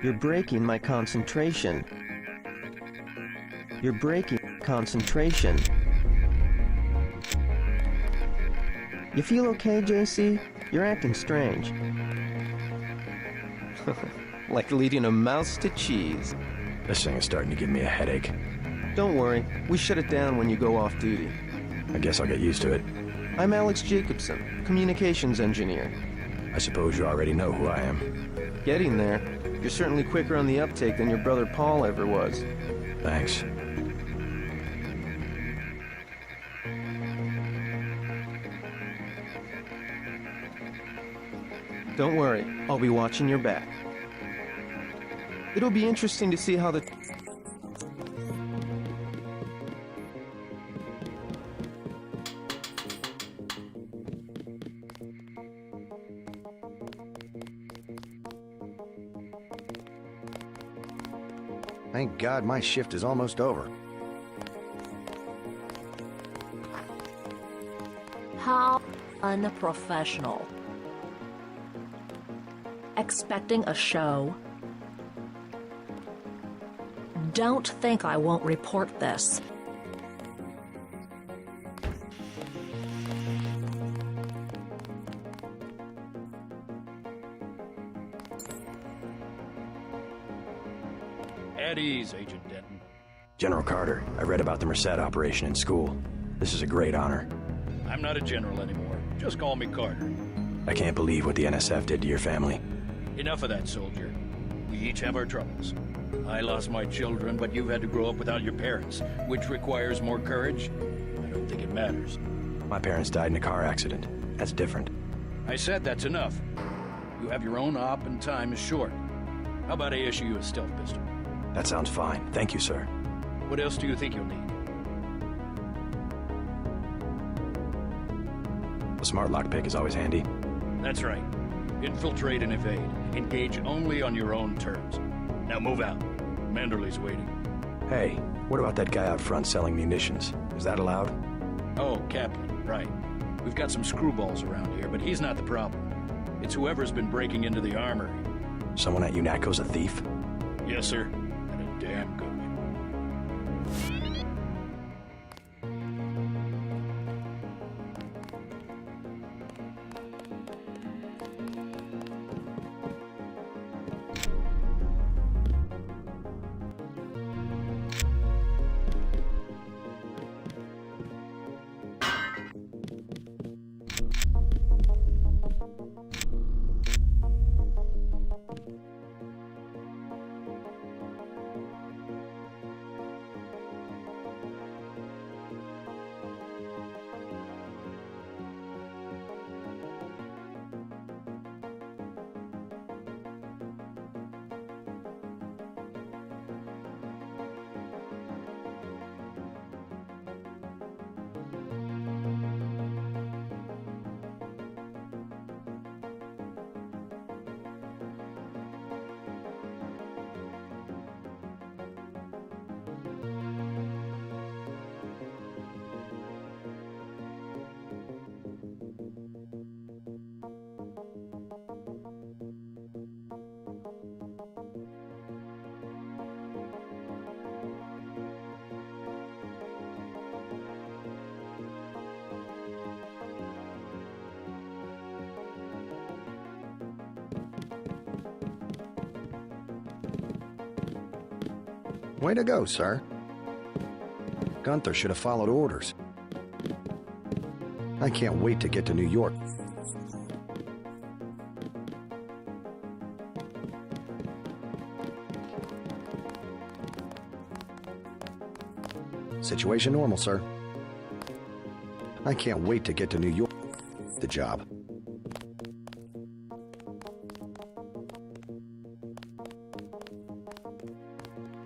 You're breaking my concentration. You're breaking concentration. You feel okay, JC? You're acting strange. Like leading a mouse to cheese. This thing is starting to give me a headache. Don't worry, we shut it down when you go off duty. I guess I'll get used to it. I'm Alex Jacobson, communications engineer. I suppose you already know who I am. Getting there. You're certainly quicker on the uptake than your brother Paul ever was. Thanks. Don't worry, I'll be watching your back. It'll be interesting to see how the... Thank God my shift is almost over. How unprofessional. Expecting a show? Don't think I won't report this. At ease, Agent Denton. General Carter, I read about the Merced operation in school. This is a great honor. I'm not a general anymore. Just call me Carter. I can't believe what the NSF did to your family. Enough of that, soldier. We each have our troubles. I lost my children, but you've had to grow up without your parents, which requires more courage. I don't think it matters. My parents died in a car accident. That's different. I said that's enough. You have your own op and time is short. How about I issue you a stealth pistol? That sounds fine. Thank you, sir. What else do you think you'll need? A smart lockpick is always handy. That's right. Infiltrate and evade. Engage only on your own terms. Now move out. Manderley's waiting. Hey, what about that guy out front selling munitions? Is that allowed? Oh, Kaplan, right. We've got some screwballs around here, but he's not the problem. It's whoever's been breaking into the armory. Someone at UNATCO's a thief? Yes, sir. And a damn good one. Way to go, sir. Gunther should have followed orders. I can't wait to get to New York. Situation normal, sir. I can't wait to get to New York. The job.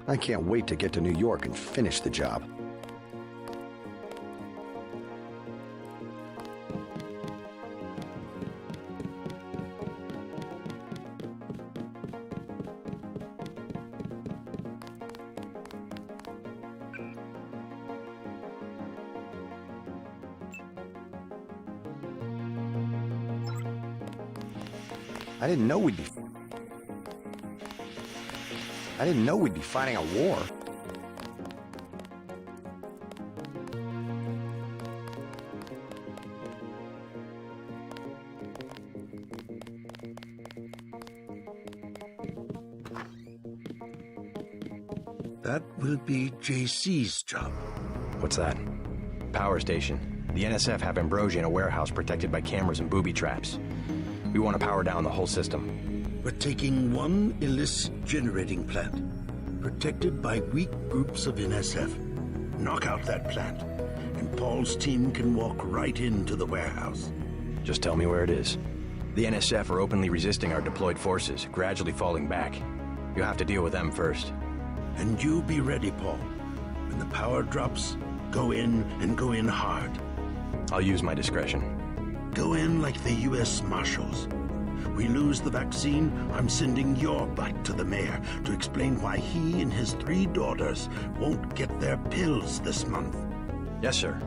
I can't wait to get to New York and finish the job. I didn't know we'd be fighting a war. That will be JC's job. What's that? Power station. The NSF have Ambrosia in a warehouse protected by cameras and booby traps. We want to power down the whole system. We're taking one illicit generating plant, protected by weak groups of NSF. Knock out that plant, and Paul's team can walk right into the warehouse. Just tell me where it is. The NSF are openly resisting our deployed forces, gradually falling back. You'll have to deal with them first. And you be ready, Paul. When the power drops, go in and go in hard. I'll use my discretion. Go in like the U.S. Marshals. We lose the vaccine, I'm sending your butt to the mayor to explain why he and his 3 daughters won't get their pills this month. Yes, sir.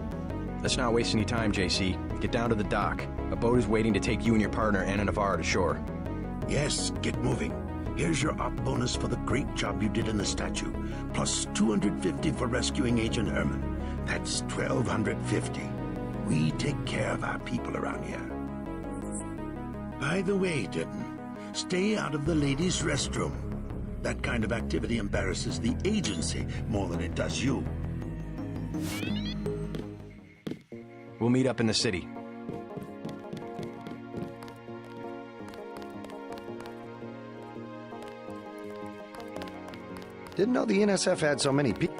Let's not waste any time, JC. Get down to the dock. A boat is waiting to take you and your partner, Anna Navarro, to shore. Yes, get moving. Here's your op bonus for the great job you did in the statue, plus 250 for rescuing Agent Herman. That's 1,250. We take care of our people around here. By the way, Denton, stay out of the ladies' restroom. That kind of activity embarrasses the agency more than it does you. We'll meet up in the city. Didn't know the NSF had so many people.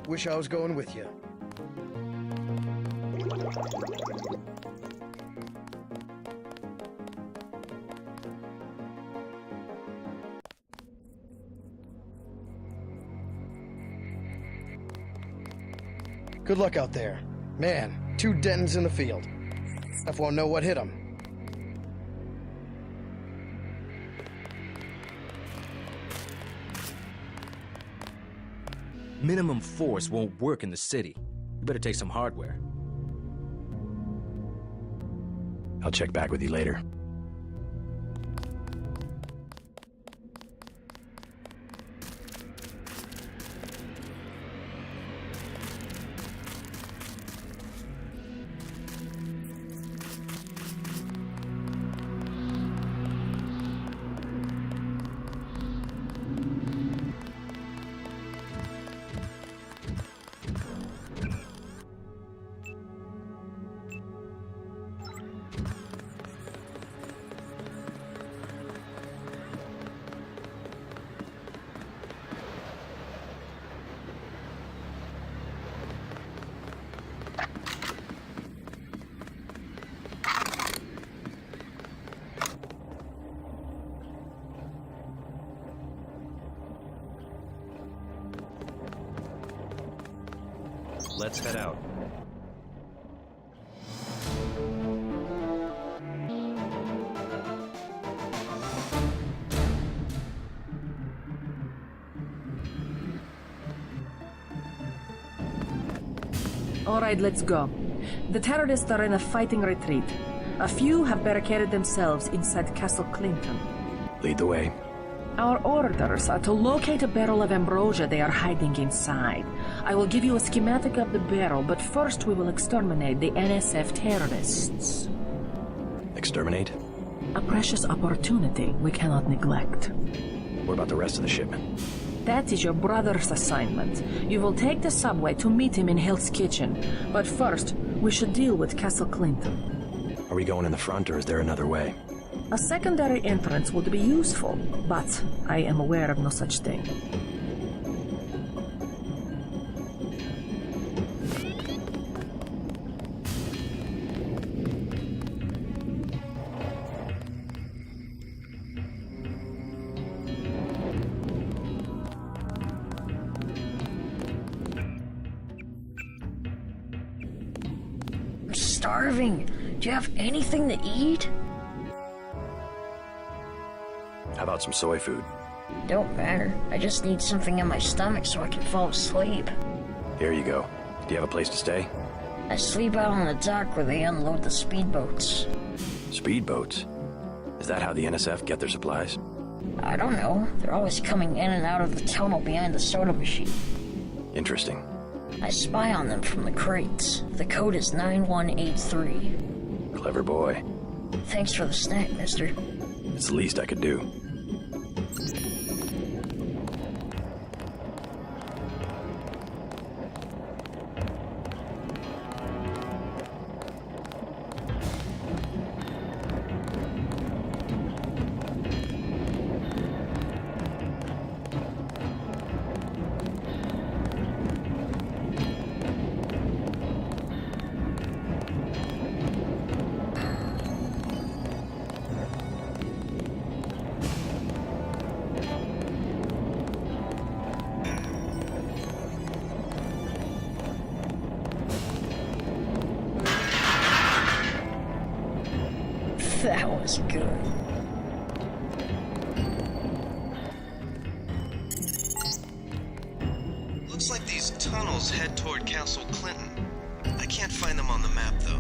Wish I was going with you. Good luck out there. Man, 2 Dentons in the field. I won't know what hit them. Minimum force won't work in the city. You better take some hardware. I'll check back with you later. Let's head out. All right, let's go. The terrorists are in a fighting retreat. A few have barricaded themselves inside Castle Clinton. Lead the way. Our orders are to locate a barrel of ambrosia they are hiding inside. I will give you a schematic of the barrel, but first we will exterminate the NSF terrorists. Exterminate? A precious opportunity we cannot neglect. What about the rest of the shipment? That is your brother's assignment. You will take the subway to meet him in Hell's Kitchen. But first, we should deal with Castle Clinton. Are we going in the front, or is there another way? A secondary entrance would be useful, but I am aware of no such thing. I'm starving. Do you have anything to eat? How about some soy food? Don't matter. I just need something in my stomach so I can fall asleep. Here you go. Do you have a place to stay? I sleep out on the dock where they unload the speedboats. Speedboats? Is that how the NSF get their supplies? I don't know. They're always coming in and out of the tunnel behind the soda machine. Interesting. I spy on them from the crates. The code is 9183. Clever boy. Thanks for the snack, mister. It's the least I could do. That was good. Looks like these tunnels head toward Castle Clinton. I can't find them on the map, though.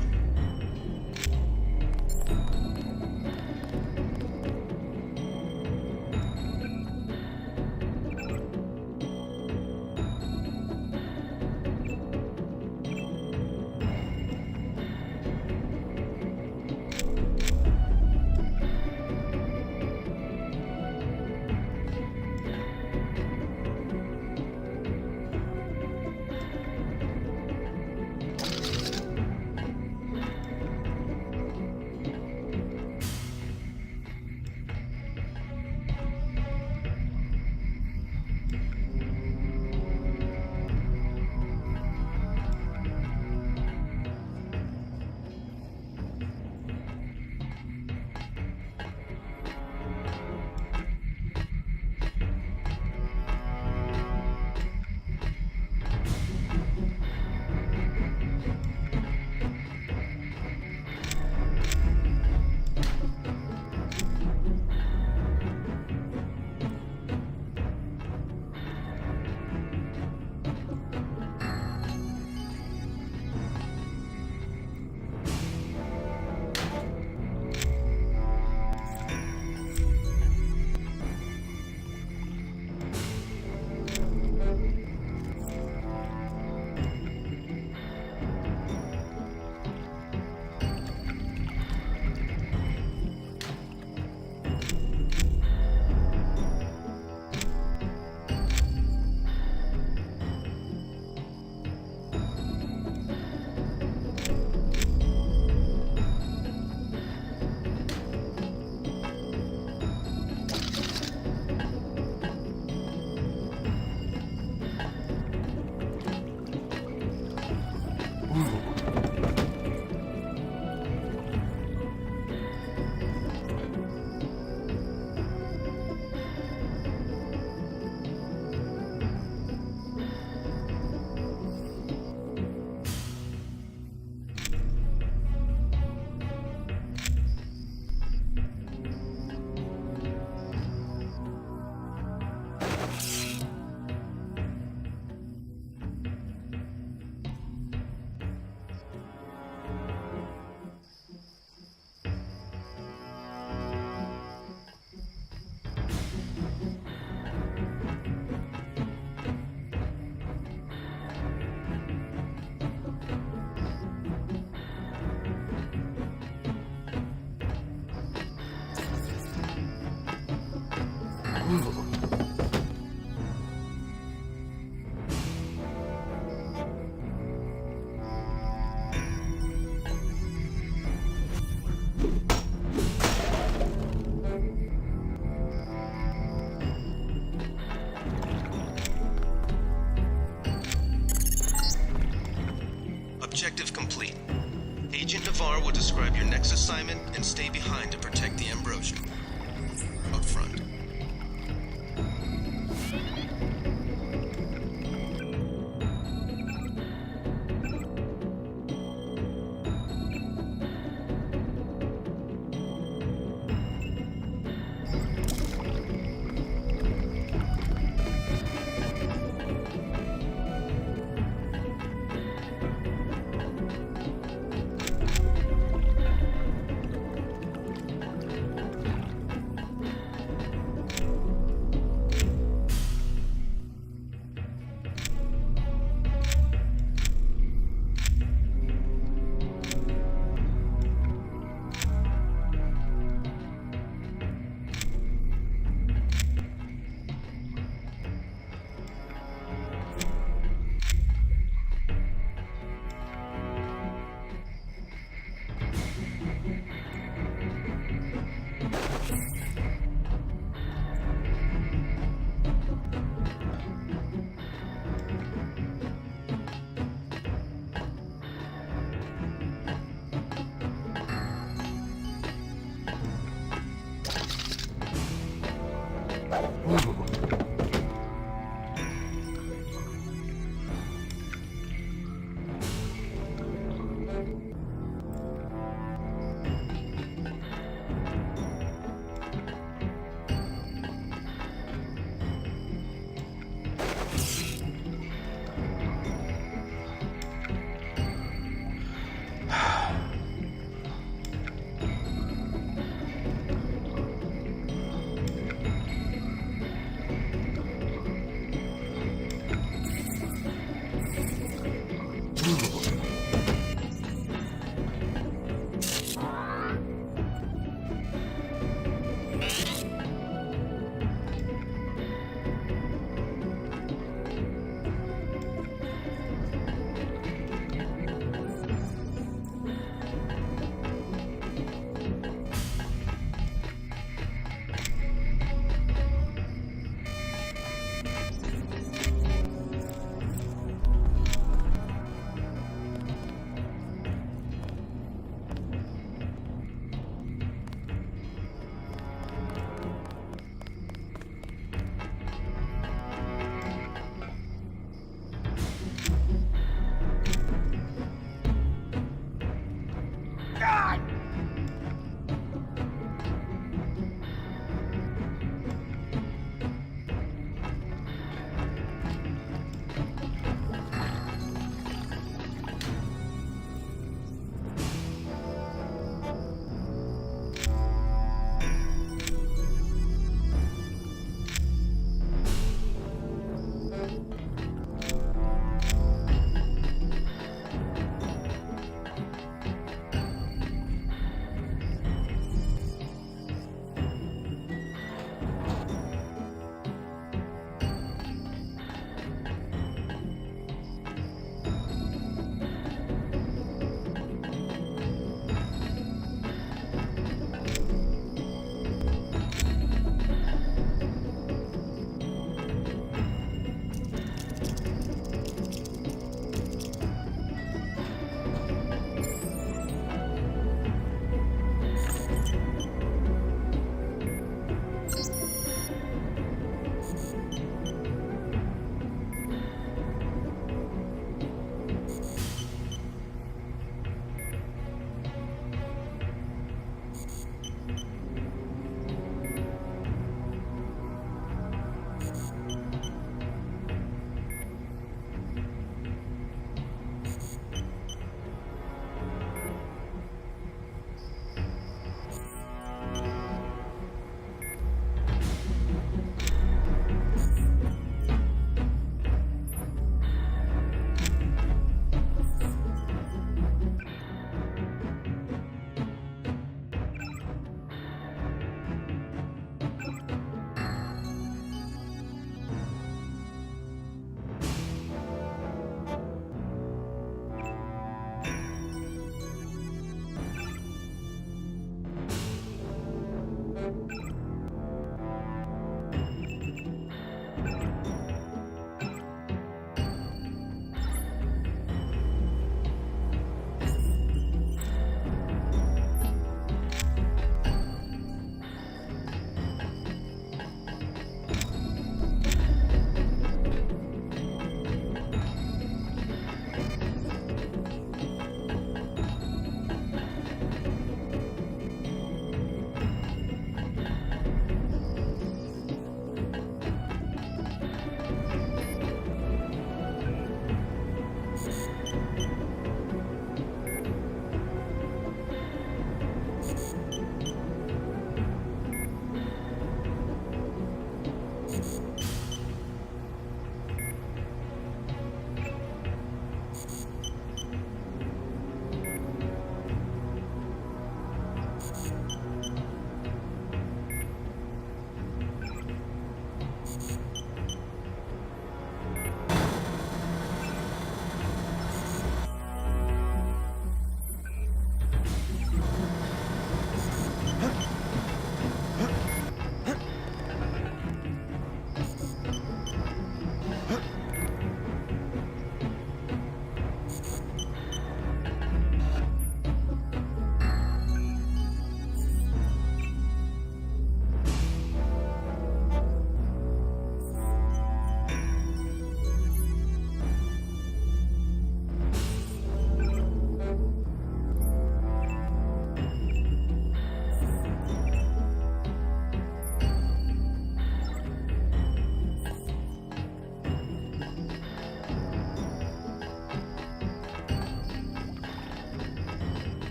Objective complete. Agent Navarre will describe your next assignment and stay behind to protect the Ambrosia. Out front.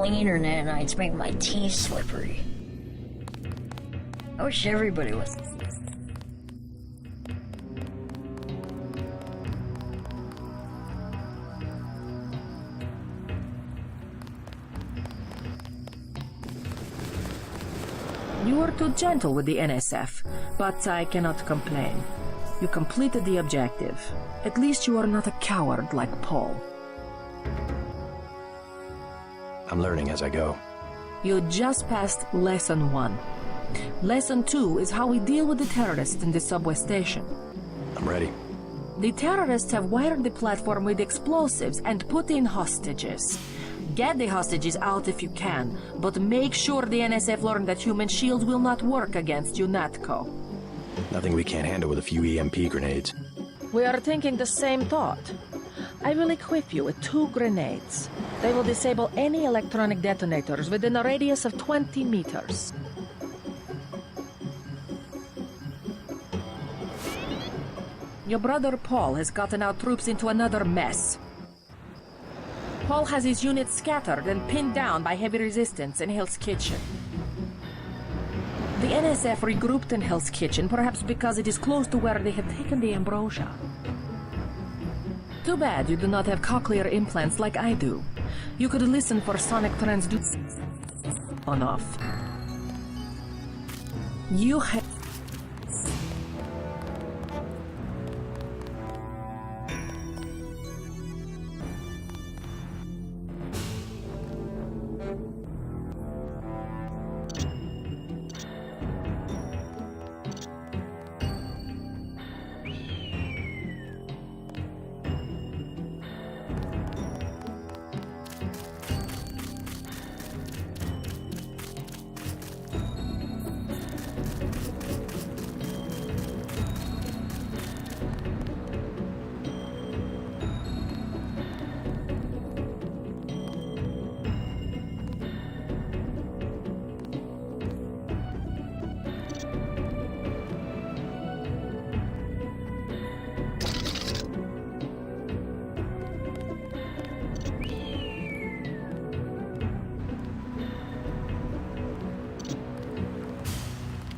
cleaner nanites make my teeth slippery. I wish everybody was. You were too gentle with the NSF, but I cannot complain. You completed the objective. At least you are not a coward like Paul. I'm learning as I go. You just passed Lesson 1. Lesson 2 is how we deal with the terrorists in the subway station. I'm ready. The terrorists have wired the platform with explosives and put in hostages. Get the hostages out if you can, but make sure the NSF learn that human shields will not work against UNATCO. Nothing we can't handle with a few EMP grenades. We are thinking the same thought. I will equip you with 2 grenades. They will disable any electronic detonators within a radius of 20 meters. Your brother Paul has gotten our troops into another mess. Paul has his units scattered and pinned down by heavy resistance in Hell's Kitchen. The NSF regrouped in Hell's Kitchen, perhaps because it is close to where they have taken the Ambrosia. Too bad you do not have cochlear implants like I do. You could listen for sonic transducers on off. You have...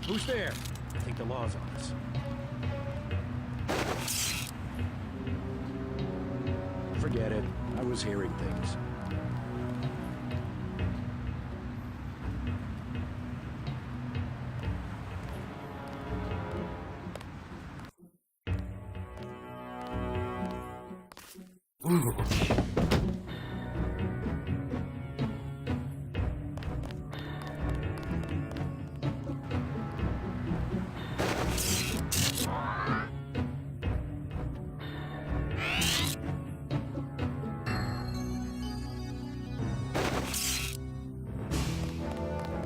Who's there? I think the law's on us. Forget it. I was hearing things.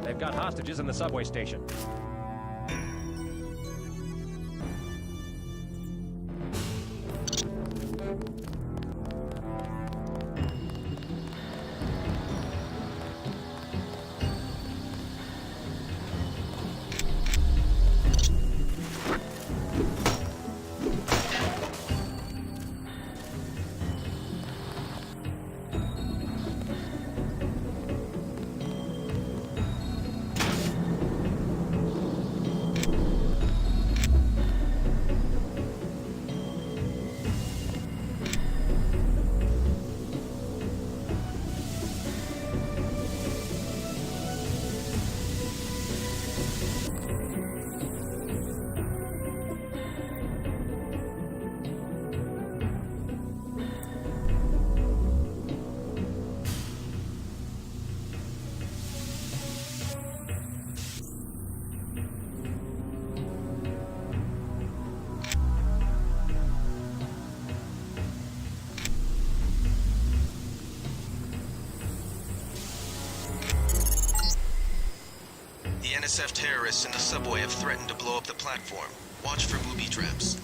They've got hostages in the subway station. The NSF terrorists in the subway have threatened to blow up the platform. Watch for booby traps.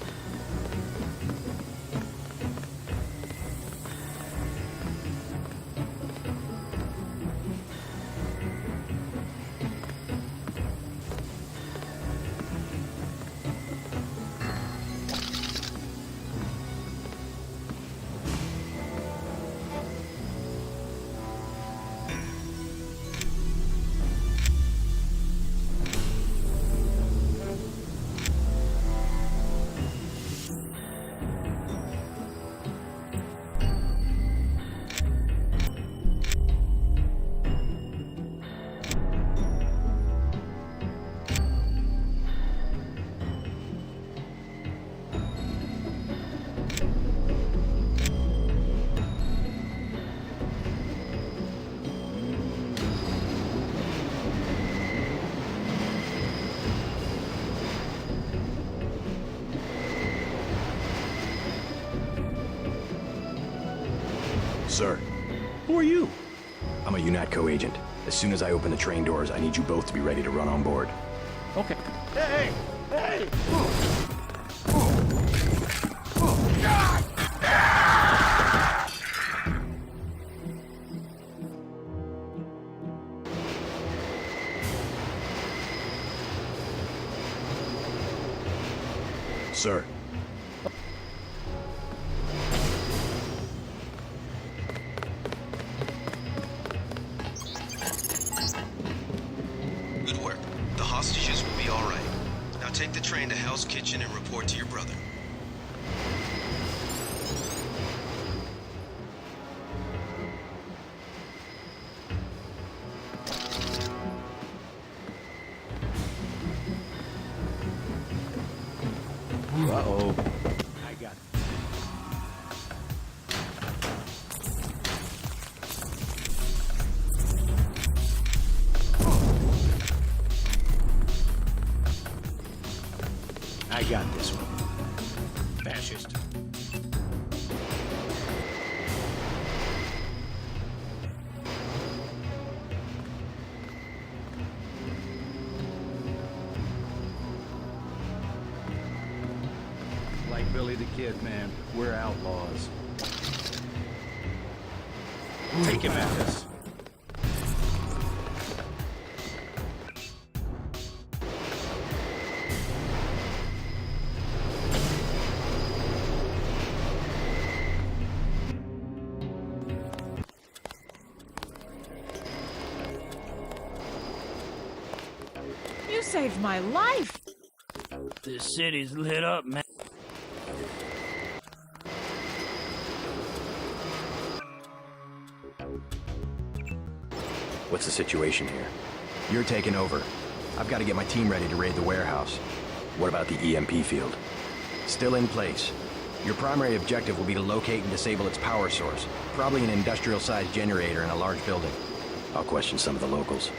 Sir. Who are you? I'm a UNATCO agent. As soon as I open the train doors, I need you both to be ready to run on board. Okay. Hey! Hey! Sir. Good work. The hostages will be all right. Now take the train to Hell's Kitchen and report to your brother. Uh-oh. I got it. I got this one. Fascist. Like Billy the Kid, man. We're outlaws. Take him at us. You saved my life! This city's lit up, man. What's the situation here? You're taking over. I've got to get my team ready to raid the warehouse. What about the EMP field? Still in place. Your primary objective will be to locate and disable its power source. Probably an industrial-sized generator in a large building. I'll question some of the locals.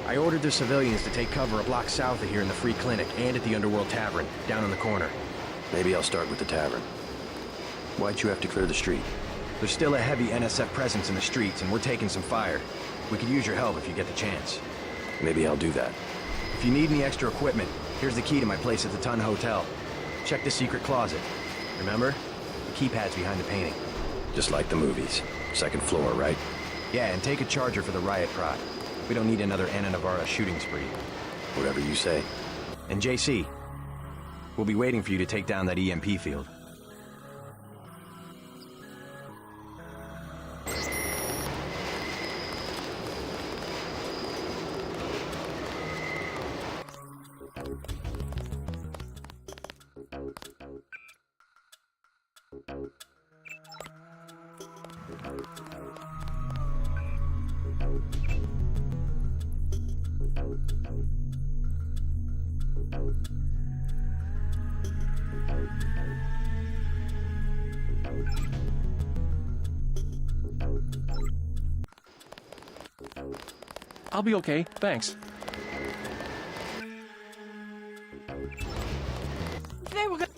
I ordered the civilians to take cover a block south of here in the Free Clinic and at the Underworld Tavern, down in the corner. Maybe I'll start with the tavern. Why'd you have to clear the street? There's still a heavy NSF presence in the streets, and we're taking some fire. We could use your help if you get the chance. Maybe I'll do that. If you need any extra equipment, here's the key to my place at the Ton Hotel. Check the secret closet. Remember? The keypad's behind the painting. Just like the movies. Second floor, right? Yeah, and take a charger for the riot prod. We don't need another Ana Navarra shooting spree. Whatever you say. And JC, we'll be waiting for you to take down that EMP field. I'll be okay, thanks. They were gonna...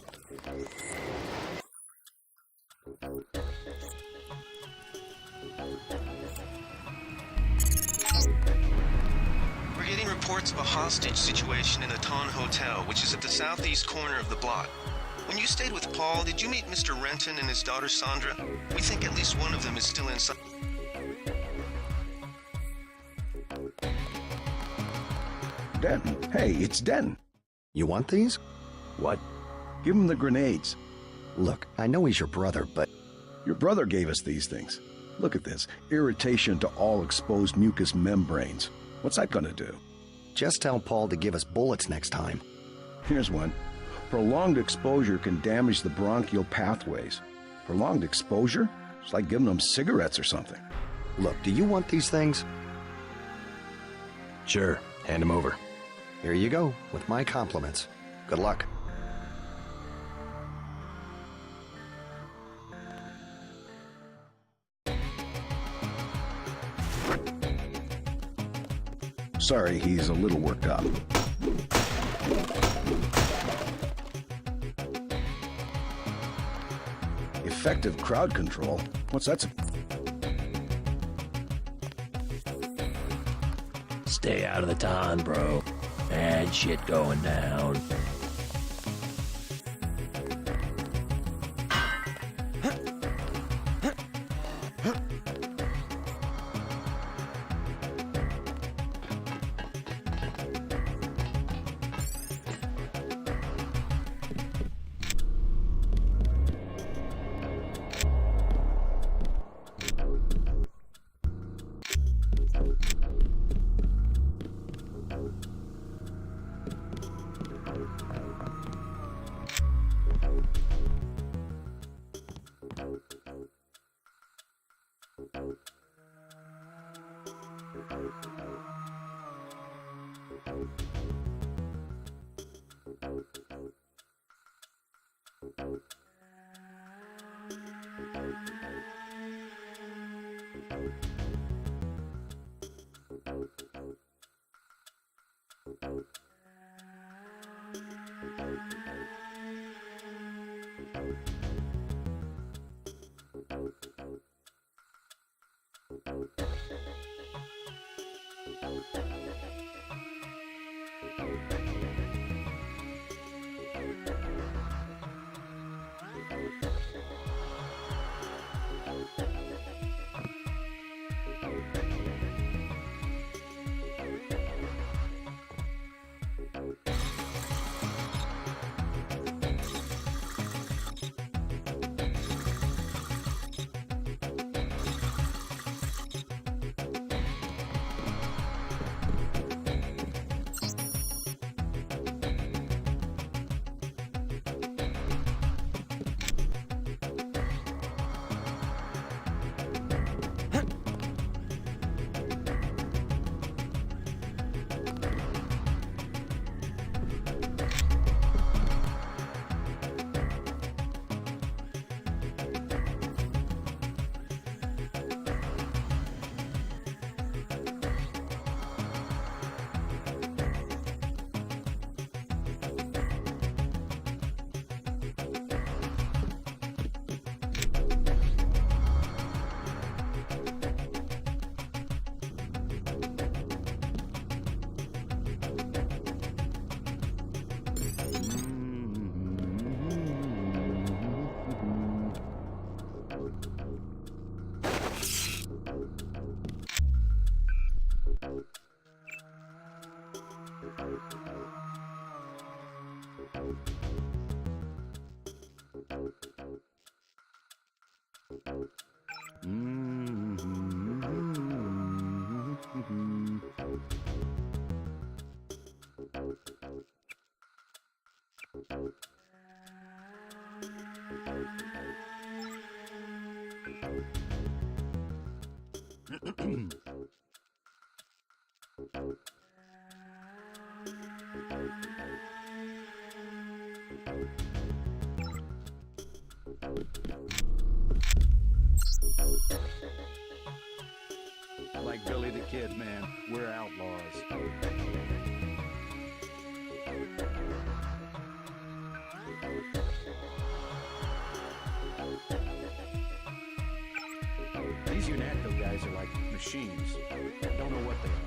We're getting reports of a hostage situation in the Ton Hotel, which is at the southeast corner of the block. When you stayed with Paul, did you meet Mr. Renton and his daughter Sandra? We think at least one of them is still inside. Denton. Hey, it's Denton. You want these? What? Give him the grenades. Look, I know he's your brother, but... Your brother gave us these things. Look at this. Irritation to all exposed mucous membranes. What's that gonna do? Just tell Paul to give us bullets next time. Here's one. Prolonged exposure can damage the bronchial pathways. Prolonged exposure? It's like giving them cigarettes or something. Look, do you want these things? Sure. Hand them over. Here you go, with my compliments. Good luck. Sorry, he's a little worked up. Effective crowd control? What's that? Stay out of the ton, bro. Bad shit going down. Like Billy the Kid, man. We're outlaws. These UNATCO guys are like machines. Don't know what they are.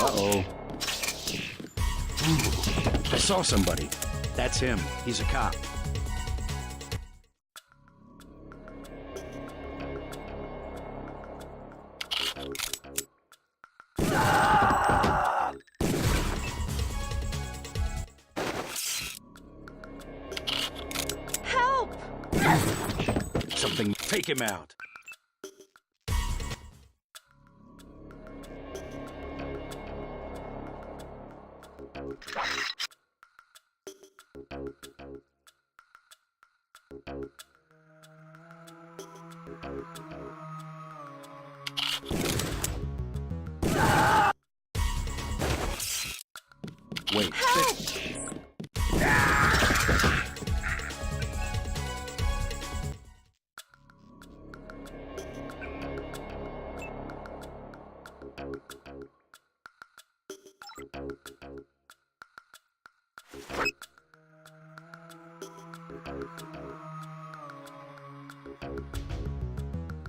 Uh-oh. I saw somebody. That's him. He's a cop. Help! Something. Take him out. Wait.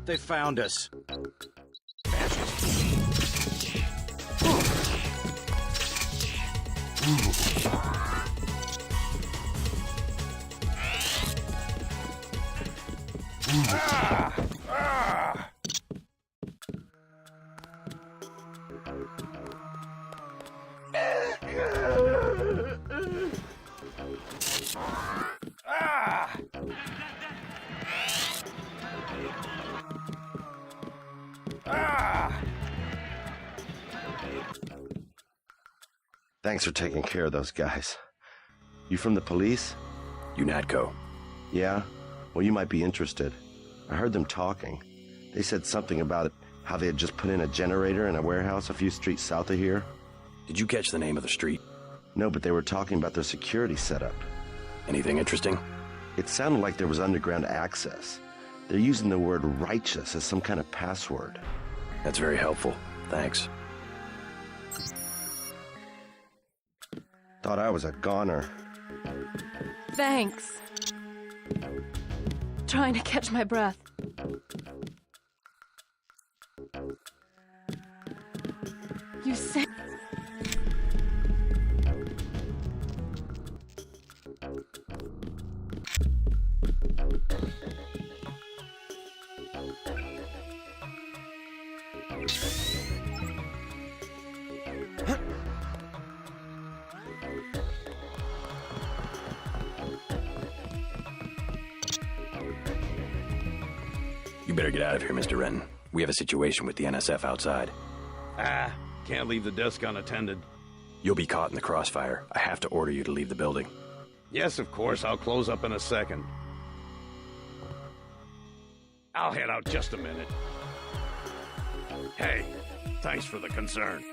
They found us. Thanks for taking care of those guys. You from the police? UNATCO. Yeah? Well, you might be interested. I heard them talking. They said something about how they had just put in a generator in a warehouse a few streets south of here. Did you catch the name of the street? No, but they were talking about their security setup. Anything interesting? It sounded like there was underground access. They're using the word righteous as some kind of password. That's very helpful. Thanks. Thought I was a goner. Thanks. Trying to catch my breath. You said... You better get out of here, Mr. Renton. We have a situation with the NSF outside. Can't leave the desk unattended. You'll be caught in the crossfire. I have to order you to leave the building. Yes, of course. I'll close up in a second. I'll head out just a minute. Hey, thanks for the concern.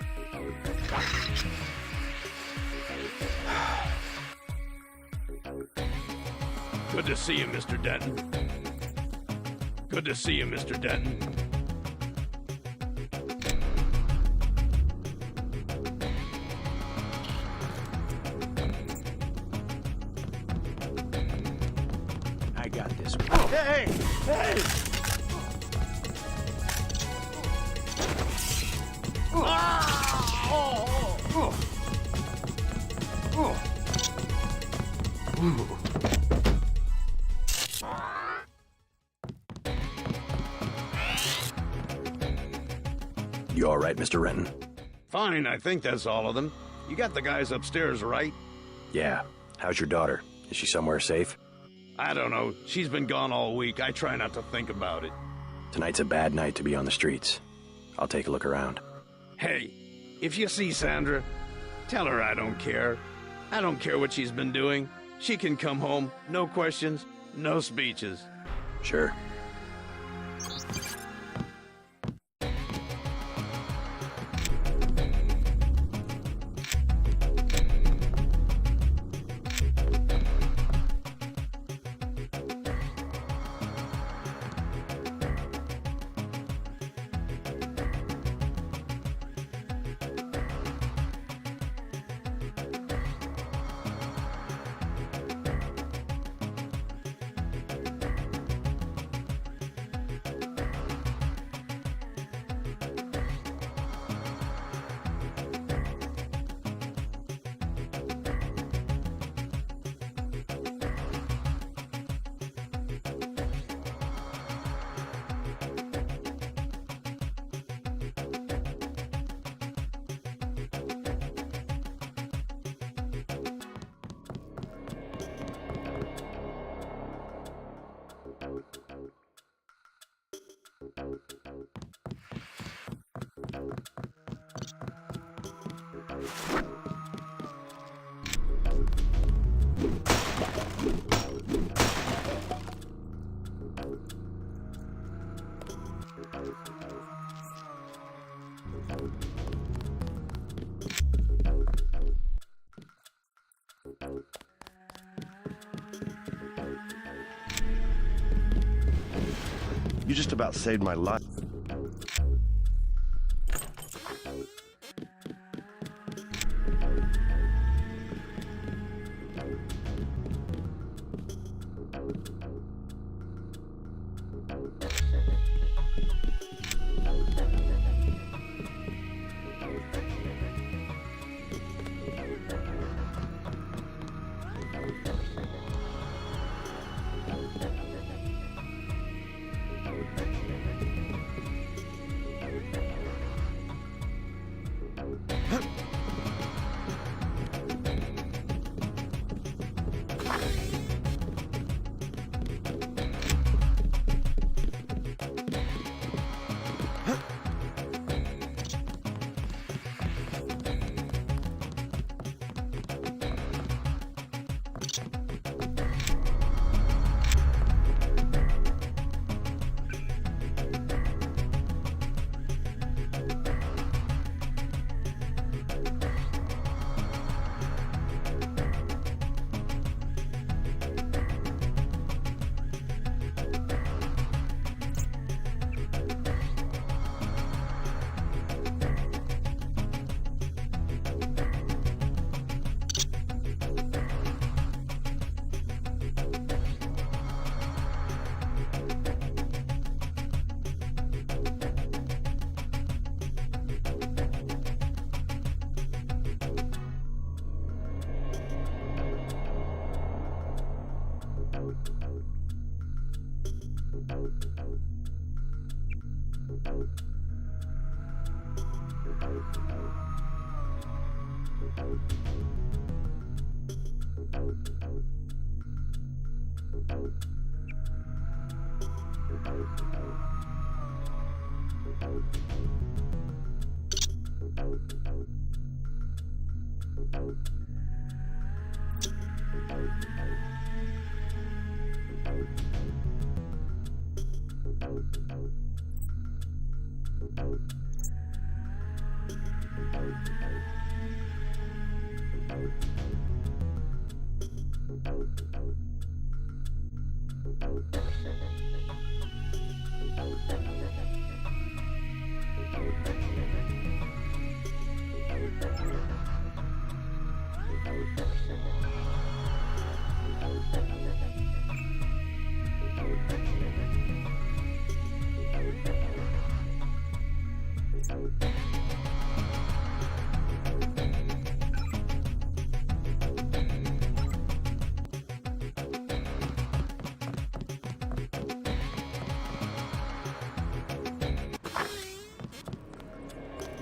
Good to see you, Mr. Denton. Good to see you, Mr. Denton. I got this. Hey! Hey! You all right, Mr. Renton? Fine, I think that's all of them. You got the guys upstairs, right? Yeah. How's your daughter? Is she somewhere safe? I don't know. She's been gone all week. I try not to think about it. Tonight's a bad night to be on the streets. I'll take a look around. Hey, if you see Sandra, tell her I don't care. I don't care what she's been doing. She can come home. No questions, no speeches. Sure. You just about saved my life.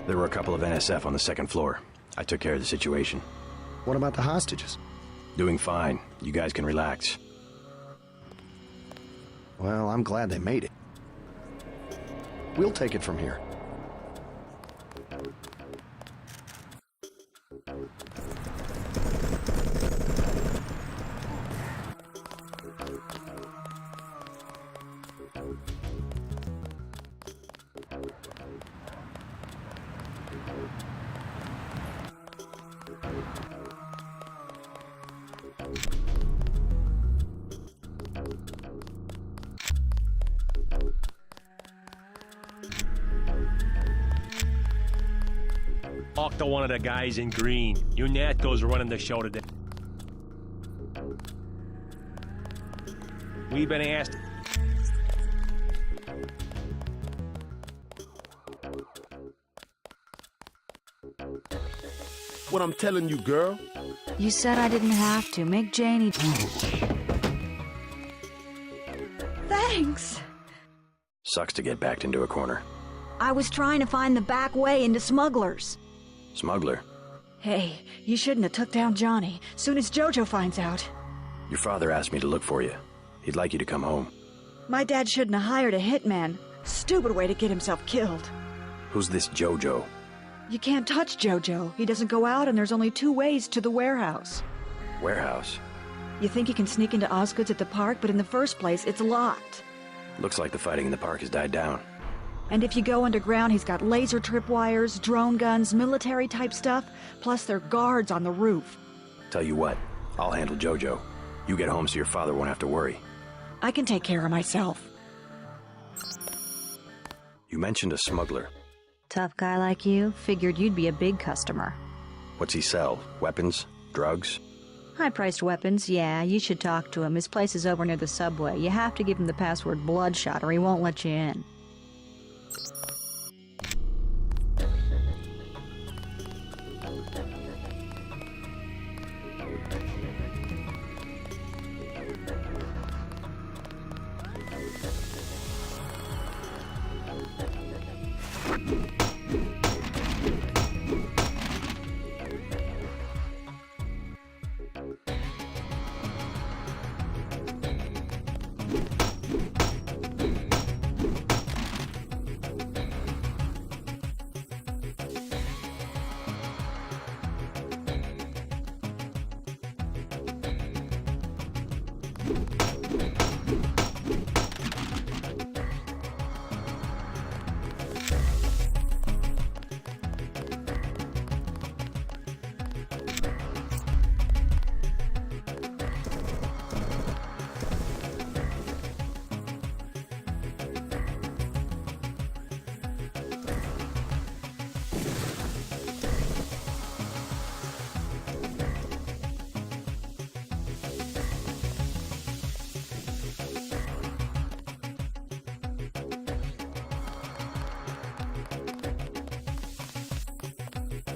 There were a couple of NSF on the second floor. I took care of the situation. What about the hostages? Doing fine. You guys can relax. Well, I'm glad they made it. We'll take it from here. Talk to one of the guys in green. UNATCO's running the show today. We've been asked. What I'm telling you, girl. You said I didn't have to. Make Janie... Thanks! Sucks to get backed into a corner. I was trying to find the back way into Smugglers. Smuggler? Hey, you shouldn't have took down Johnny. Soon as Jojo finds out. Your father asked me to look for you. He'd like you to come home. My dad shouldn't have hired a hitman. Stupid way to get himself killed. Who's this Jojo? You can't touch Jojo. He doesn't go out, and there's only 2 ways to the warehouse. Warehouse? You think you can sneak into Osgood's at the park, but in the first place, it's locked. Looks like the fighting in the park has died down. And if you go underground, he's got laser tripwires, drone guns, military-type stuff, plus there are guards on the roof. Tell you what, I'll handle Jojo. You get home so your father won't have to worry. I can take care of myself. You mentioned a smuggler. Tough guy like you, figured you'd be a big customer. What's he sell? Weapons? Drugs? High-priced weapons, yeah, you should talk to him. His place is over near the subway. You have to give him the password Bloodshot or he won't let you in.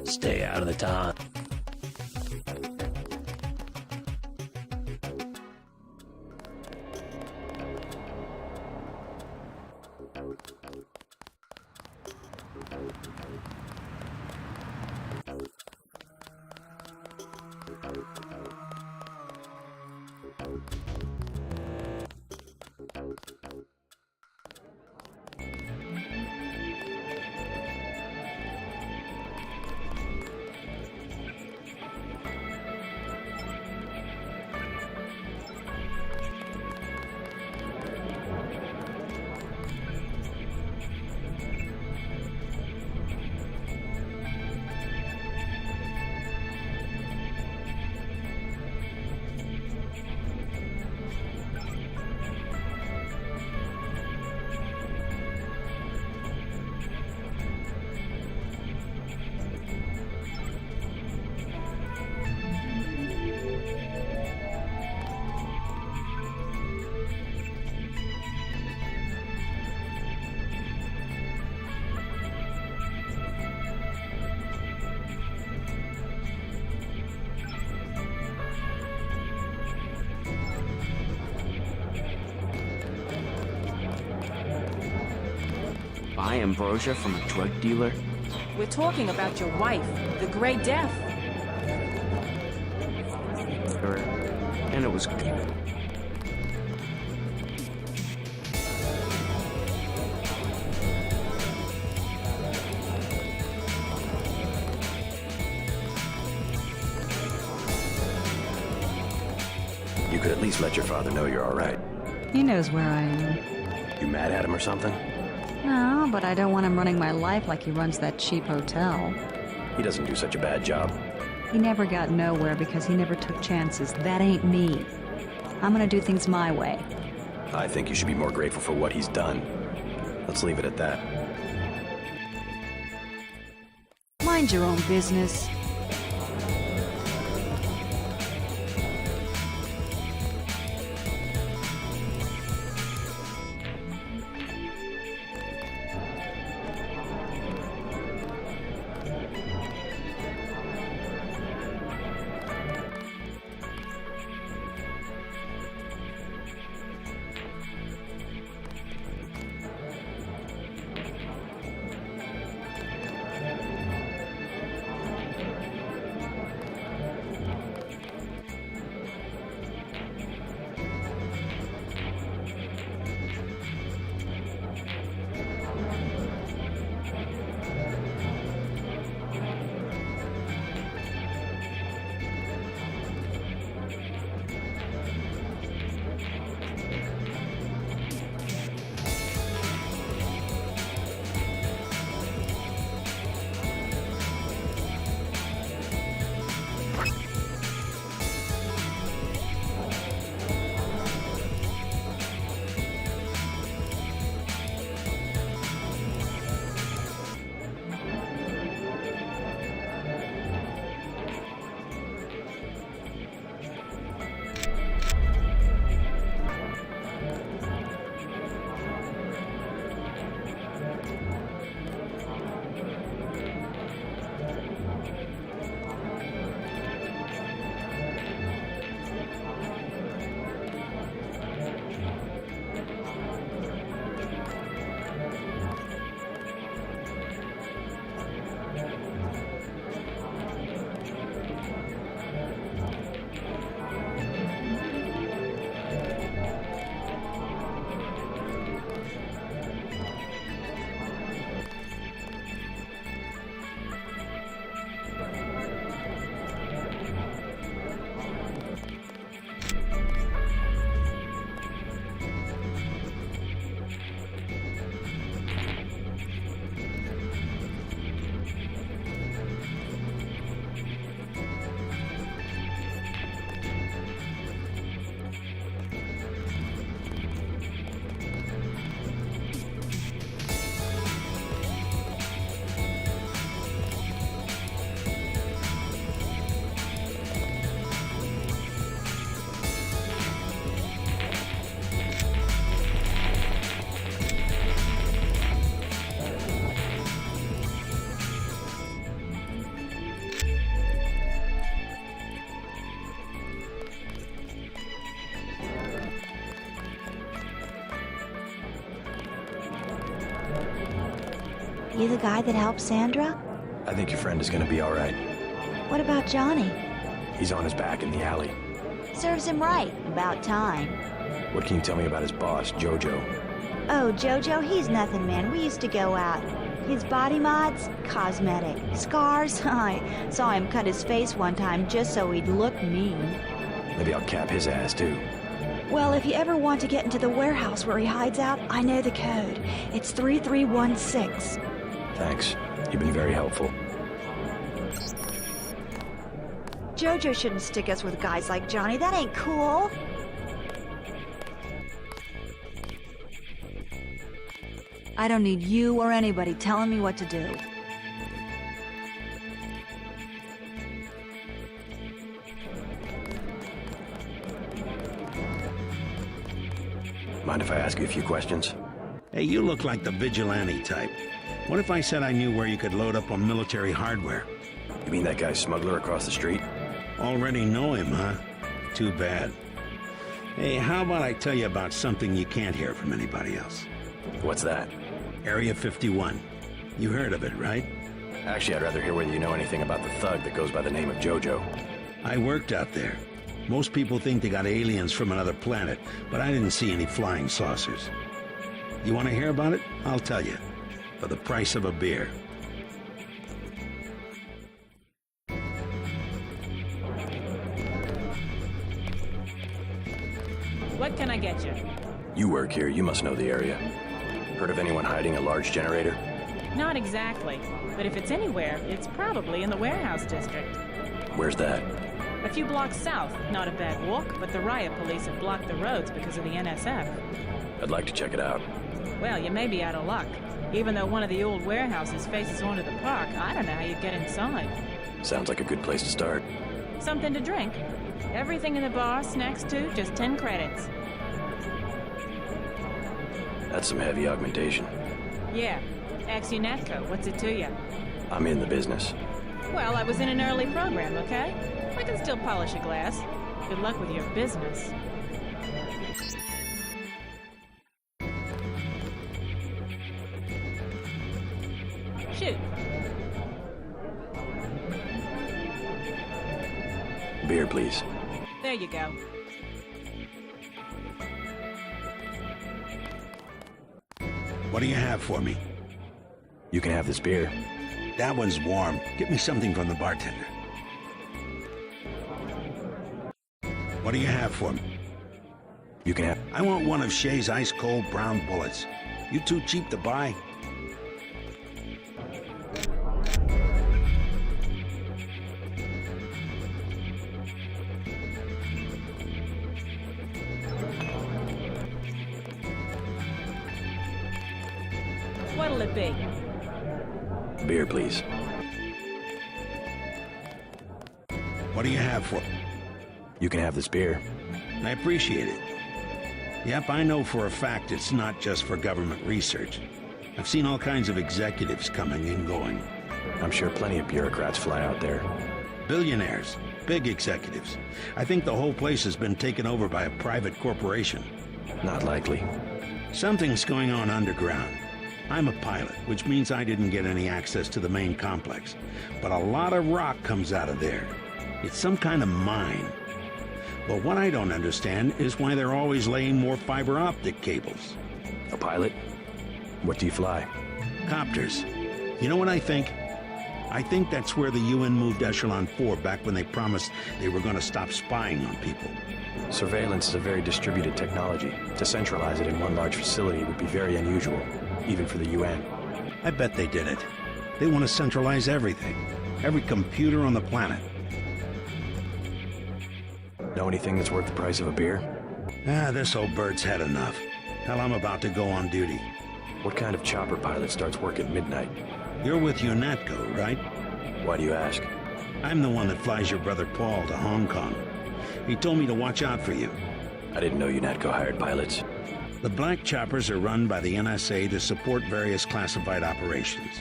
Stay out of the town. Buy ambrosia from a drug dealer? We're talking about your wife, the Grey Death. And it was... You could at least let your father know you're all right. He knows where I am. You mad at him or something? No, but I don't want him running my life like he runs that cheap hotel. He doesn't do such a bad job. He never got nowhere because he never took chances. That ain't me. I'm gonna do things my way. I think you should be more grateful for what he's done. Let's leave it at that. Mind your own business. You the guy that helped Sandra? I think your friend is gonna be all right. What about Johnny? He's on his back in the alley. Serves him right. About time. What can you tell me about his boss, Jojo? Oh, Jojo, he's nothing, man. We used to go out. His body mods? Cosmetic. Scars? I saw him cut his face one time just so he'd look mean. Maybe I'll cap his ass, too. Well, if you ever want to get into the warehouse where he hides out, I know the code. It's 3316. Thanks. You've been very helpful. Jojo shouldn't stick us with guys like Johnny. That ain't cool. I don't need you or anybody telling me what to do. Mind if I ask you a few questions? Hey, you look like the vigilante type. What if I said I knew where you could load up on military hardware? You mean that guy smuggler across the street? Already know him, huh? Too bad. Hey, how about I tell you about something you can't hear from anybody else? What's that? Area 51. You heard of it, right? Actually, I'd rather hear whether you know anything about the thug that goes by the name of Jojo. I worked out there. Most people think they got aliens from another planet, but I didn't see any flying saucers. You want to hear about it? I'll tell you. For the price of a beer. What can I get you? You work here, you must know the area. Heard of anyone hiding a large generator? Not exactly, but if it's anywhere, it's probably in the warehouse district. Where's that? A few blocks south. Not a bad walk, but the riot police have blocked the roads because of the NSF. I'd like to check it out. Well, you may be out of luck. Even though one of the old warehouses faces onto the park, I don't know how you get inside. Sounds like a good place to start. Something to drink. Everything in the bar, snacks too, just 10 credits. That's some heavy augmentation. Yeah. Ask Unatco, what's it to you? I'm in the business. Well, I was in an early program, okay? I can still polish a glass. Good luck with your business. Shoot. Beer, please. There you go. What do you have for me? You can have this beer. That one's warm. Get me something from the bartender. What do you have for me? You can have... I want one of Shay's ice-cold brown bullets. You too cheap to buy? What'll it be? Beer, please. What do you have for... You can have this beer. I appreciate it. Yep, I know for a fact it's not just for government research. I've seen all kinds of executives coming and going. I'm sure plenty of bureaucrats fly out there. Billionaires. Big executives. I think the whole place has been taken over by a private corporation. Not likely. Something's going on underground. I'm a pilot, which means I didn't get any access to the main complex. But a lot of rock comes out of there. It's some kind of mine. But what I don't understand is why they're always laying more fiber optic cables. A pilot? What do you fly? Copters. You know what I think? I think that's where the UN moved Echelon 4 back when they promised they were going to stop spying on people. Surveillance is a very distributed technology. To centralize it in one large facility would be very unusual, even for the UN. I bet they did it. They want to centralize everything. Every computer on the planet. Know anything that's worth the price of a beer? This old bird's had enough. Hell, I'm about to go on duty. What kind of chopper pilot starts work at midnight? You're with Unatco, right? Why do you ask? I'm the one that flies your brother Paul to Hong Kong. He told me to watch out for you. I didn't know Unatco hired pilots. The black choppers are run by the NSA to support various classified operations.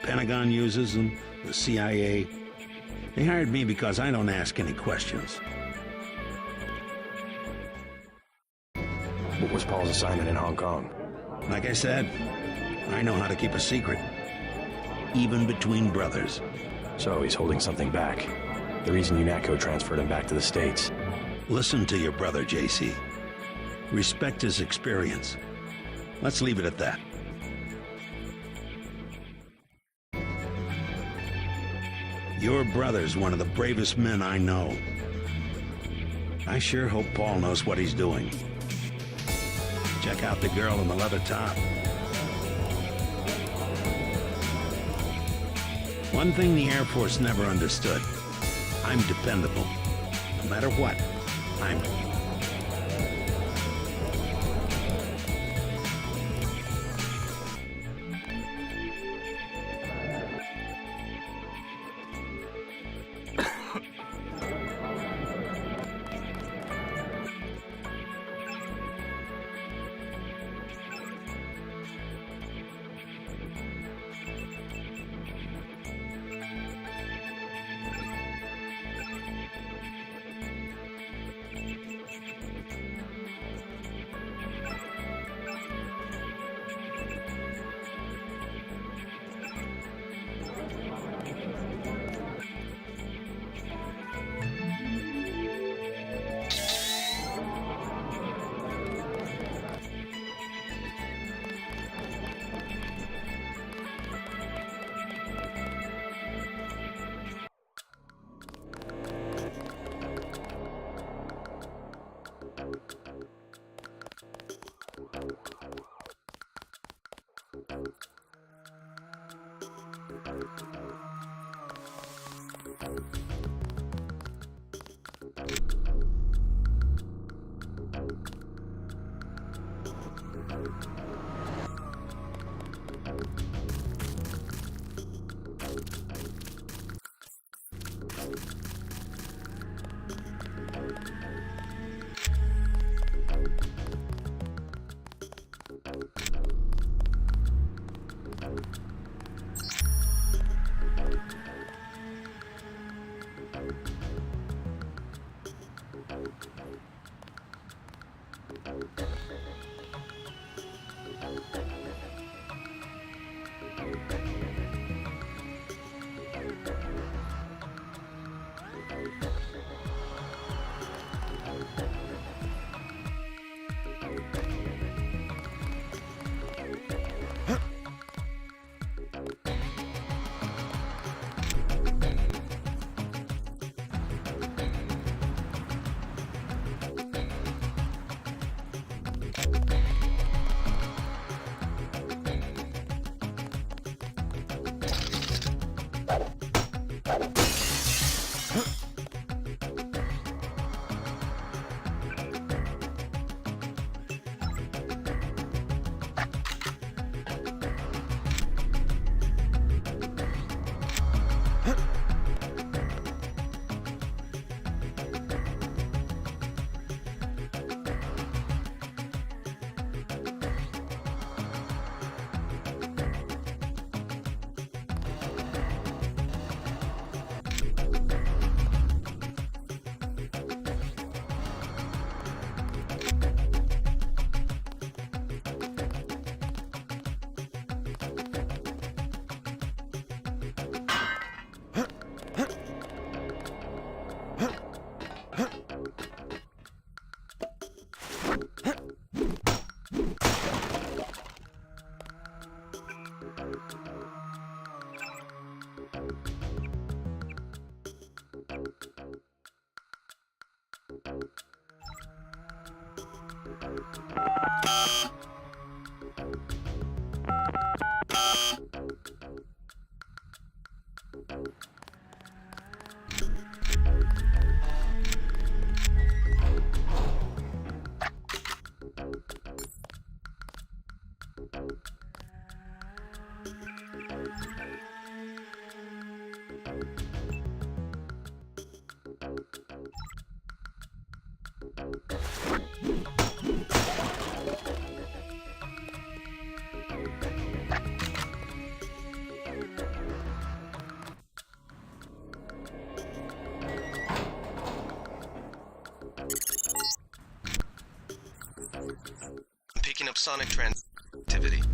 Pentagon uses them, the CIA. They hired me because I don't ask any questions. What was Paul's assignment in Hong Kong? Like I said, I know how to keep a secret. Even between brothers. So he's holding something back. The reason Unatco transferred him back to the States. Listen to your brother, JC. Respect his experience. Let's leave it at that. Your brother's one of the bravest men I know. I sure hope Paul knows what he's doing. Check out the girl in the leather top. One thing the Air Force never understood. I'm dependable. No matter what, I'm... I'm picking up sonic transactivity.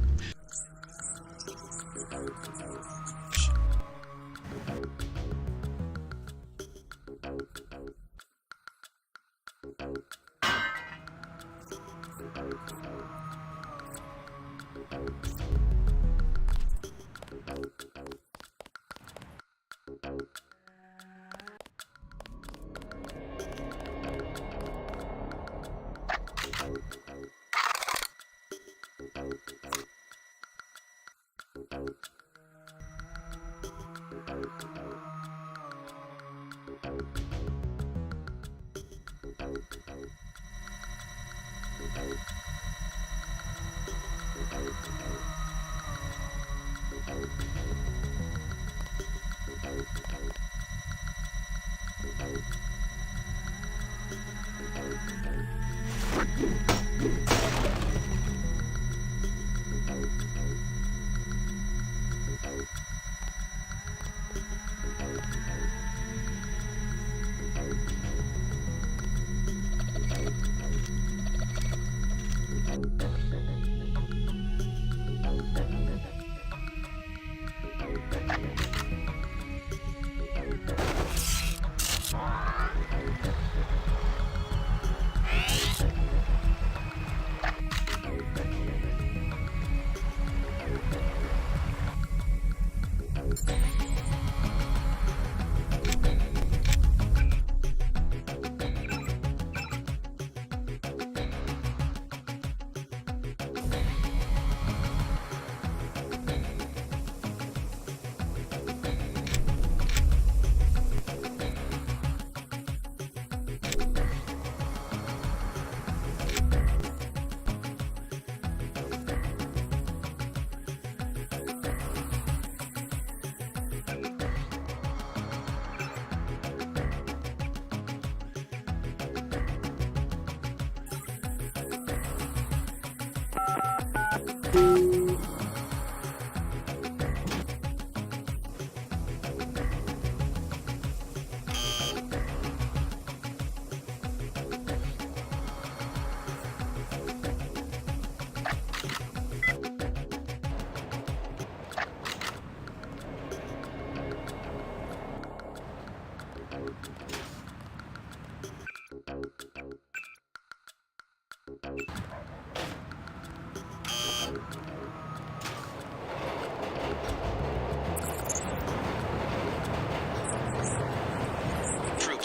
Troops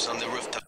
on the rooftop.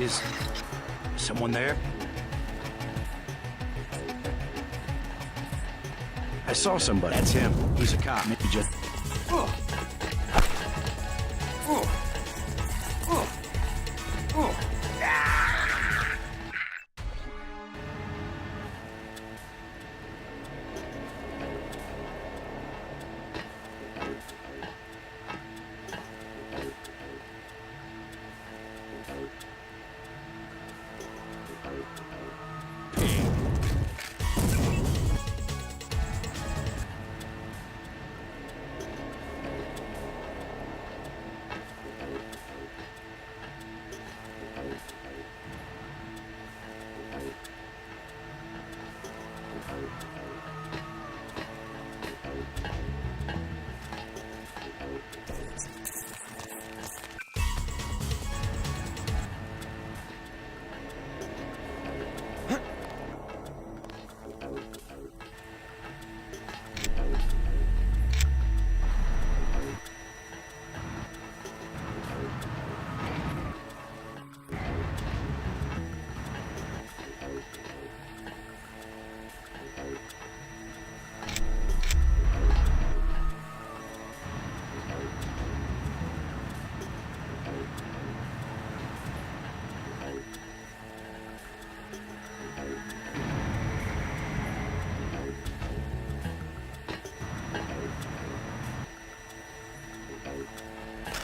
Is someone there? I saw somebody. That's him. He's a cop. Maybe just...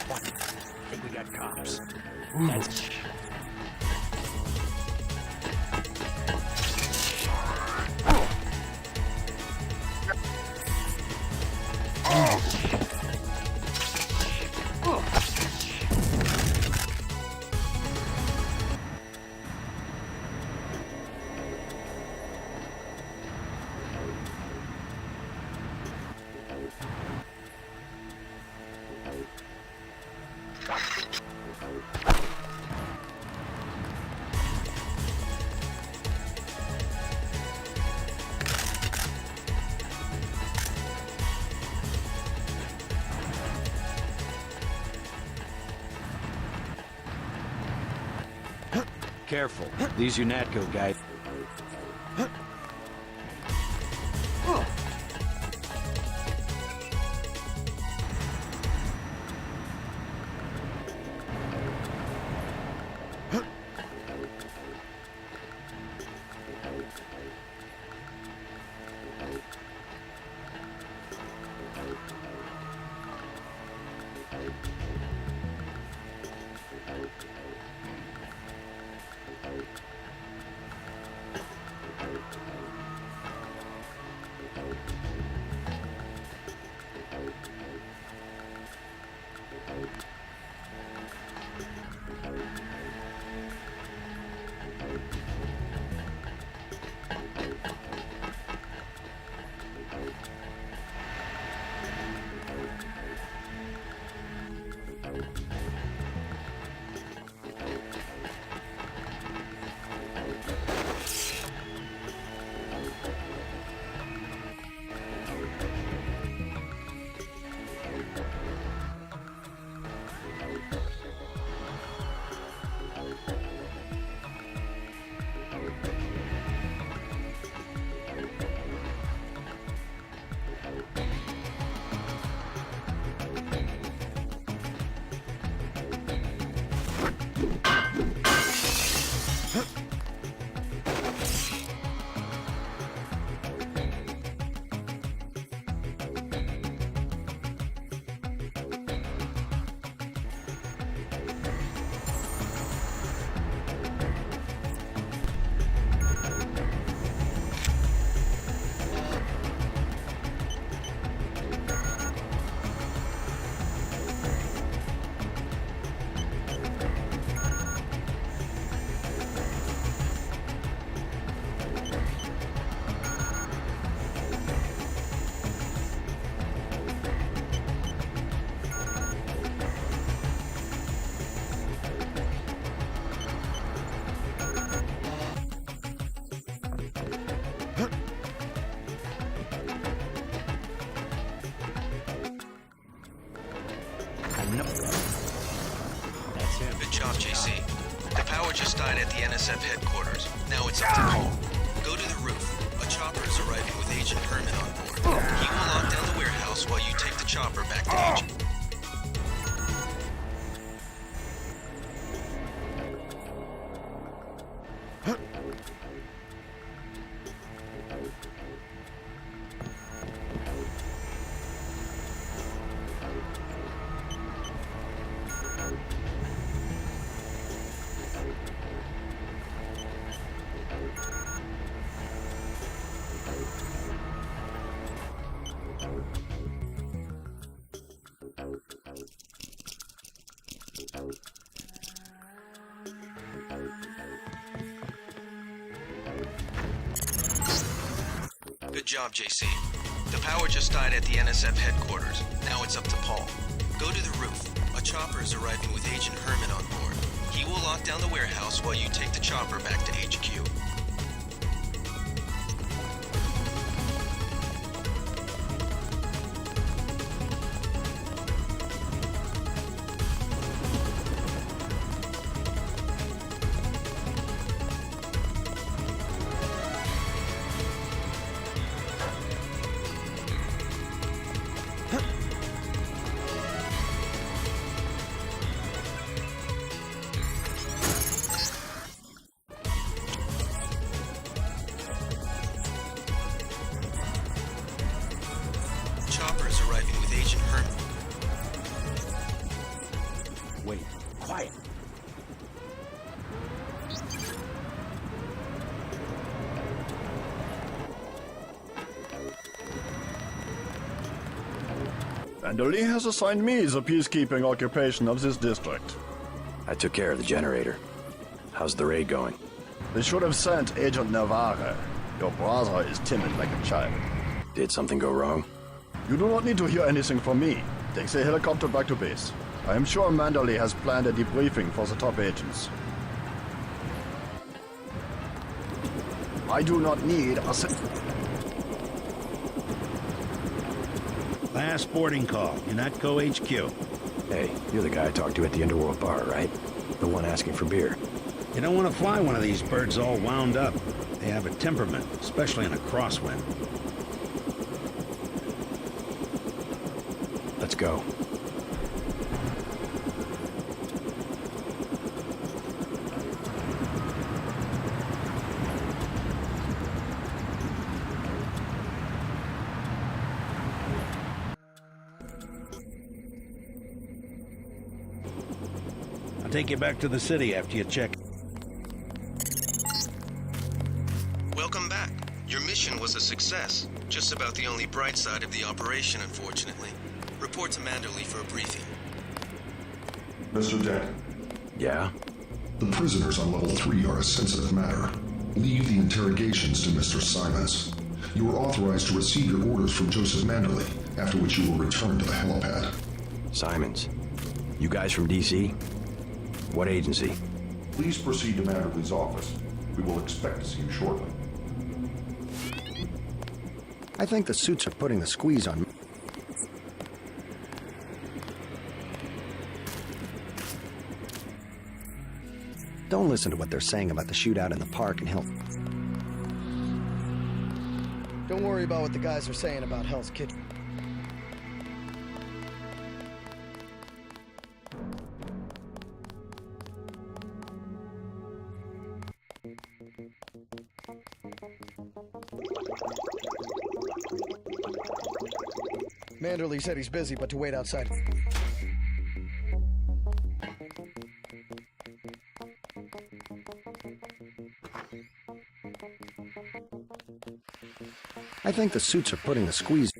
I think we got cops. That's... Careful. These UNATCO guys. Good job, JC. The power just died at the NSF headquarters. Now it's up to Paul. Go to the roof. A chopper is arriving with Agent Herman on board. He will lock down the warehouse while you take the chopper back to Agent. Good job, JC. The power just died at the NSF headquarters. Now it's up to Paul. Go to the roof. A chopper is arriving with Agent Herman on board. He will lock down the warehouse while you take the chopper back to HQ. Chopper is arriving with Agent Herman. Wait, quiet. Vanderlee has assigned me the peacekeeping occupation of this district. I took care of the generator. How's the raid going? They should have sent Agent Navarre. Your brother is timid like a child. Did something go wrong? You do not need to hear anything from me. Take the helicopter back to base. I am sure Manderley has planned a debriefing for the top agents. I do not need a... Last boarding call, UNATCO HQ. Hey, you're the guy I talked to at the Underworld bar, right? The one asking for beer. You don't want to fly one of these birds all wound up. They have a temperament, especially in a crosswind. Let's go. I'll take you back to the city after you check. Welcome back. Your mission was a success. Just about the only bright side of the operation, unfortunately. Report to Manderley for a briefing. Mr. Dent. Yeah? The prisoners on level 3 are a sensitive matter. Leave the interrogations to Mr. Simons. You are authorized to receive your orders from Joseph Manderley, after which you will return to the helipad. Simons. You guys from DC? What agency? Please proceed to Manderley's office. We will expect to see you shortly. I think the suits are putting the squeeze on me. Don't listen to what they're saying about the shootout in the park and Hell. Don't worry about what the guys are saying about Hell's Kitchen. Manderley said he's busy, but to wait outside. I think the suits are putting the squeeze.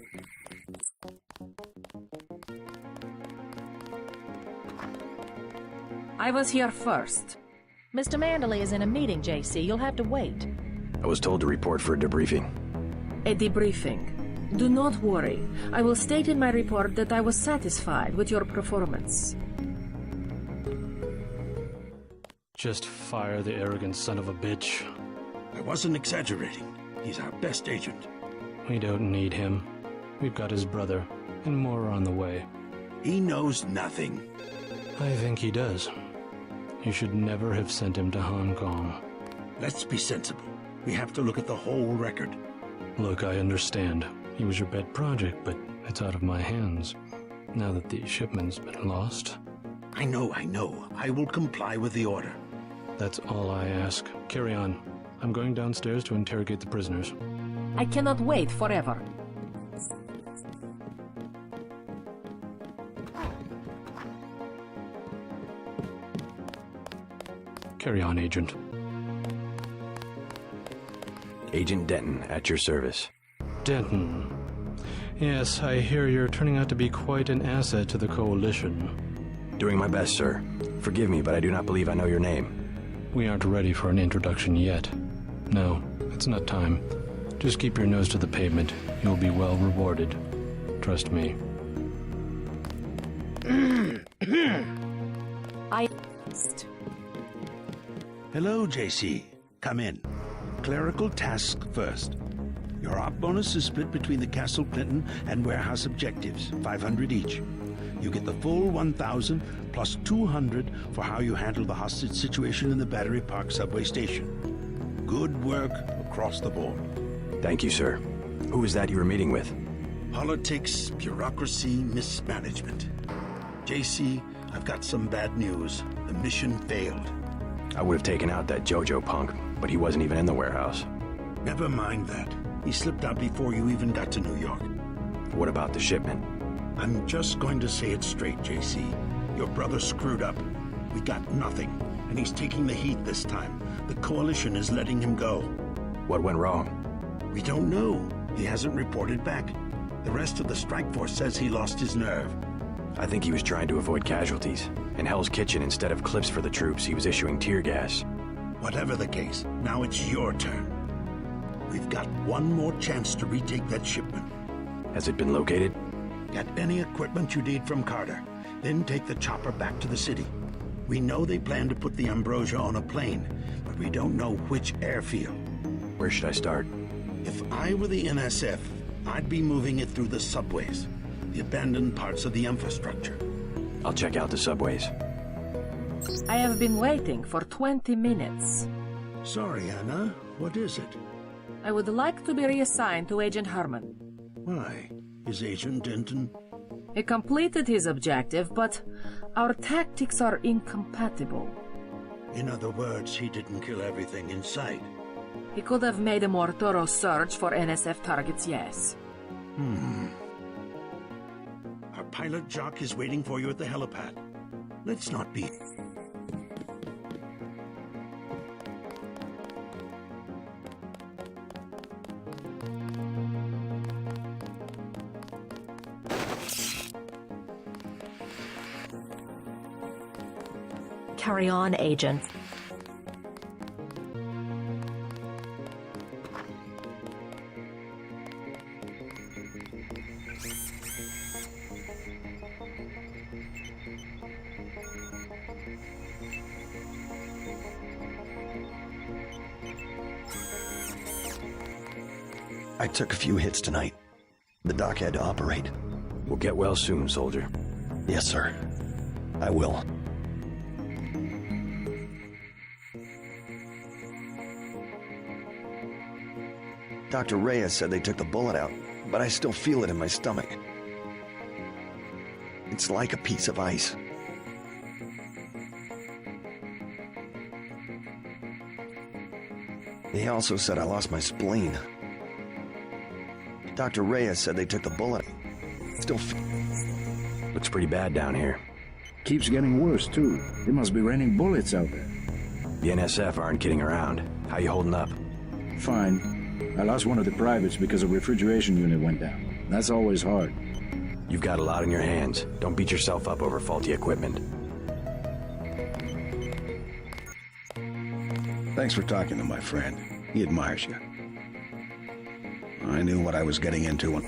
I was here first. Mr. Manderley is in a meeting, JC. You'll have to wait. I was told to report for a debriefing. A debriefing. Do not worry. I will state in my report that I was satisfied with your performance. Just fire the arrogant son of a bitch. I wasn't exaggerating. He's our best agent. We don't need him. We've got his brother, and more are on the way. He knows nothing. I think he does. You should never have sent him to Hong Kong. Let's be sensible. We have to look at the whole record. Look, I understand. He was your pet project, but it's out of my hands. Now that the shipment's been lost. I know. I will comply with the order. That's all I ask. Carry on. I'm going downstairs to interrogate the prisoners. I cannot wait forever. Carry on, Agent. Agent Denton, at your service. Denton. Yes, I hear you're turning out to be quite an asset to the Coalition. Doing my best, sir. Forgive me, but I do not believe I know your name. We aren't ready for an introduction yet. No, it's not time. Just keep your nose to the pavement. You'll be well rewarded. Trust me. Hello, JC. Come in. Clerical task first. Your op bonus is split between the Castle Clinton and warehouse objectives, 500 each. You get the full 1,000 plus 200 for how you handle the hostage situation in the Battery Park subway station. Good work across the board. Thank you, sir. Who is that you were meeting with? Politics, bureaucracy, mismanagement. JC, I've got some bad news. The mission failed. I would have taken out that JoJo punk, but he wasn't even in the warehouse. Never mind that. He slipped out before you even got to New York. What about the shipment? I'm just going to say it straight, JC. Your brother screwed up. We got nothing, and he's taking the heat this time. The Coalition is letting him go. What went wrong? We don't know. He hasn't reported back. The rest of the strike force says he lost his nerve. I think he was trying to avoid casualties. In Hell's Kitchen, instead of clips for the troops, he was issuing tear gas. Whatever the case, now it's your turn. We've got one more chance to retake that shipment. Has it been located? Get any equipment you need from Carter, then take the chopper back to the city. We know they plan to put the Ambrosia on a plane, but we don't know which airfield. Where should I start? If I were the NSF, I'd be moving it through the subways, the abandoned parts of the infrastructure. I'll check out the subways. I have been waiting for 20 minutes. Sorry, Anna. What is it? I would like to be reassigned to Agent Harmon. Why? Is Agent Denton? He completed his objective, but our tactics are incompatible. In other words, he didn't kill everything in sight. He could have made a more thorough search for NSF targets, yes. Our pilot Jock is waiting for you at the helipad. Let's not be... Carry on, Agent. I took a few hits tonight. The doc had to operate. We'll get well soon, soldier. Yes, sir. I will. Dr. Reyes said they took the bullet out, but I still feel it in my stomach. It's like a piece of ice. He also said I lost my spleen. Dr. Reyes said they took the bullet. Still looks pretty bad down here. Keeps getting worse, too. It must be raining bullets out there. The NSF aren't kidding around. How you holding up? Fine. I lost one of the privates because a refrigeration unit went down. That's always hard. You've got a lot on your hands. Don't beat yourself up over faulty equipment. Thanks for talking to my friend. He admires you. I knew what I was getting into when...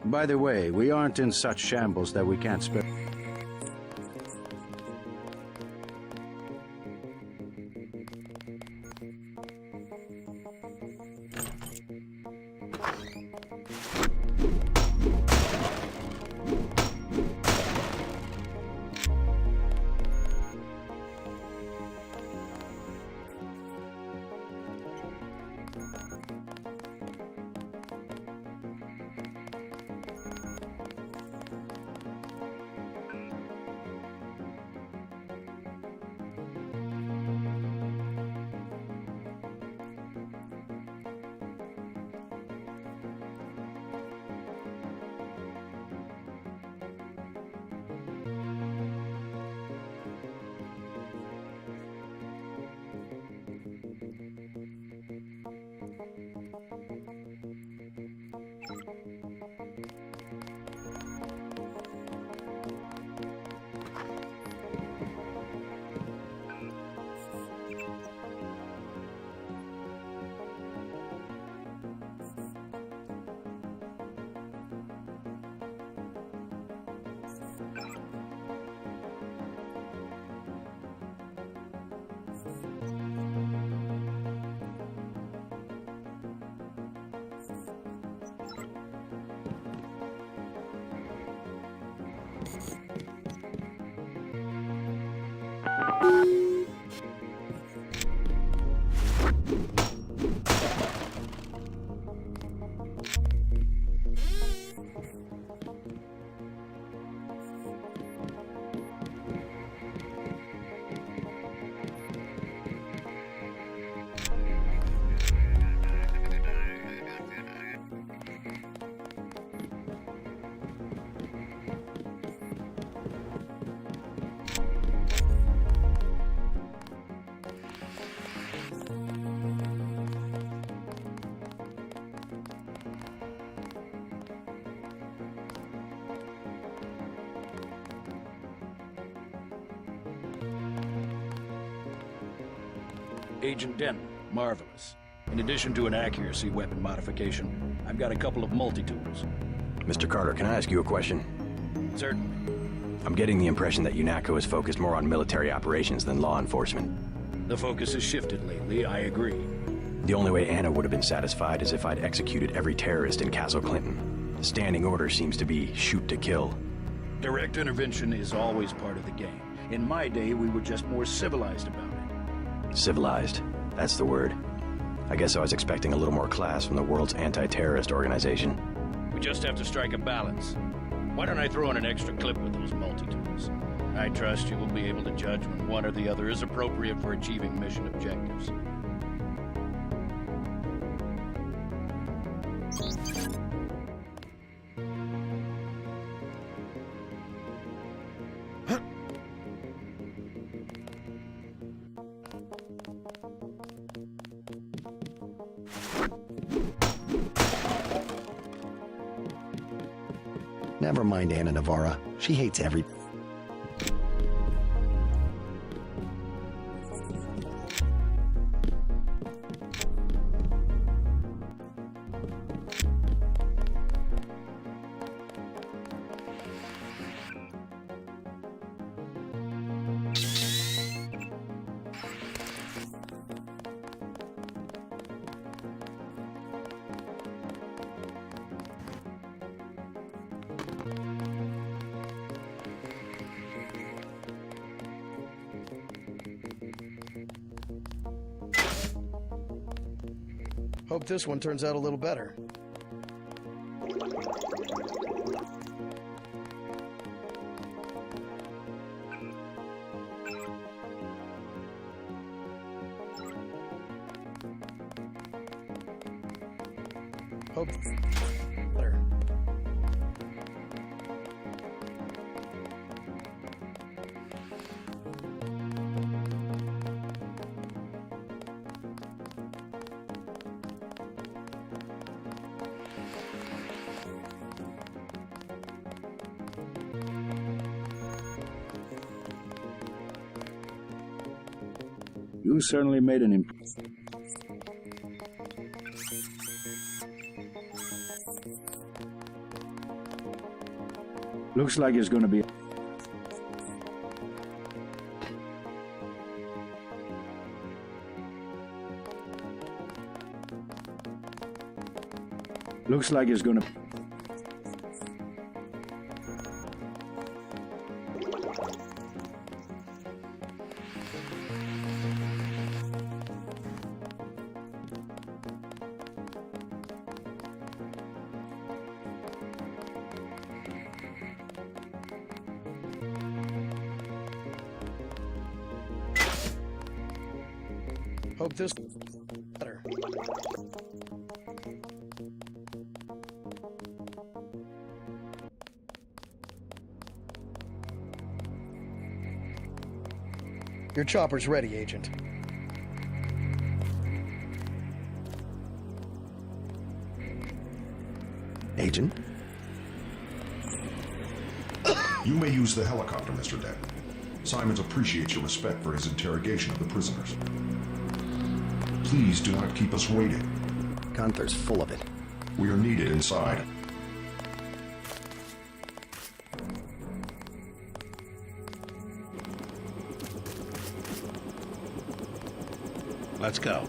By the way, we aren't in such shambles that we can't spare... Agent Denton, marvelous. In addition to an accuracy weapon modification, I've got a couple of multi-tools. Mr. Carter, can I ask you a question? Certainly. I'm getting the impression that UNATCO is focused more on military operations than law enforcement. The focus has shifted lately, I agree. The only way Anna would have been satisfied is if I'd executed every terrorist in Castle Clinton. The standing order seems to be shoot to kill. Direct intervention is always part of the game. In my day, we were just more civilized about it. Civilized. That's the word. I guess I was expecting a little more class from the world's anti-terrorist organization. We just have to strike a balance. Why don't I throw in an extra clip with those multi-tools? I trust you will be able to judge when one or the other is appropriate for achieving mission objectives. Never mind Anna Navarra. She hates every... Hope this one turns out a little better. Hope better. You certainly made an impression. Looks like it's gonna be... Looks like it's gonna... Hope this better. Your chopper's ready, Agent. Agent? You may use the helicopter, Mr. Denton. Simons appreciates your respect for his interrogation of the prisoners. Please do not keep us waiting. Gunther's full of it. We are needed inside. Let's go.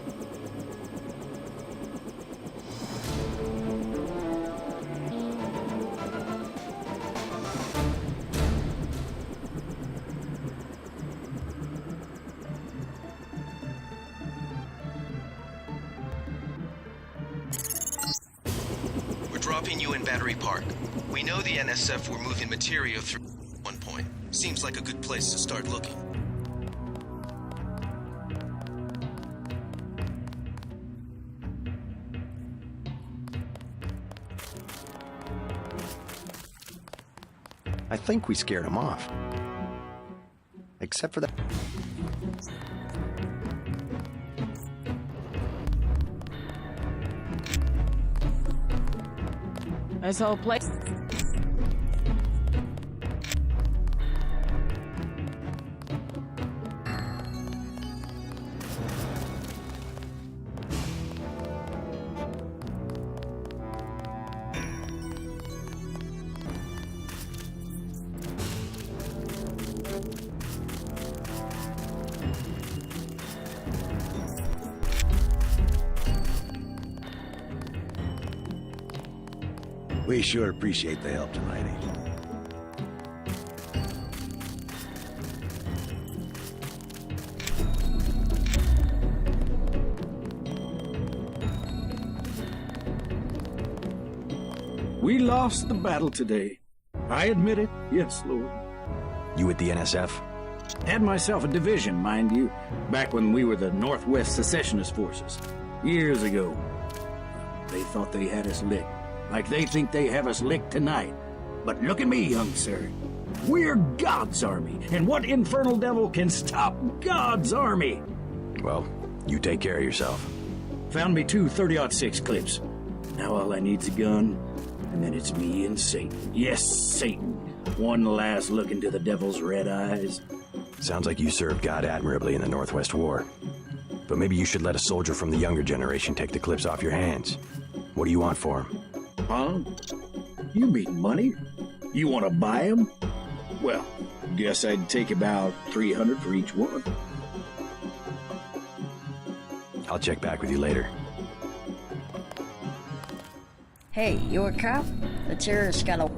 dropping you in Battery Park. We know the NSF were moving material through at one point. Seems like a good place to start looking. I think we scared him off. Except for that. This whole place. We sure appreciate the help tonight, Agent. We lost the battle today. I admit it. Yes, Lord. You with the NSF? Had myself a division, mind you, back when we were the Northwest Secessionist Forces. Years ago. They thought they had us licked. Like they think they have us licked tonight. But look at me, young sir. We're God's army, and what infernal devil can stop God's army? Well, you take care of yourself. Found me 2 30-06 clips. Now all I need's a gun, and then it's me and Satan. Yes, Satan. One last look into the devil's red eyes. Sounds like you served God admirably in the Northwest War. But maybe you should let a soldier from the younger generation take the clips off your hands. What do you want for him? Huh? You mean money? You want to buy them? Well, guess I'd take about 300 for each one. I'll check back with you later. Hey, you a cop? The terrorist got a...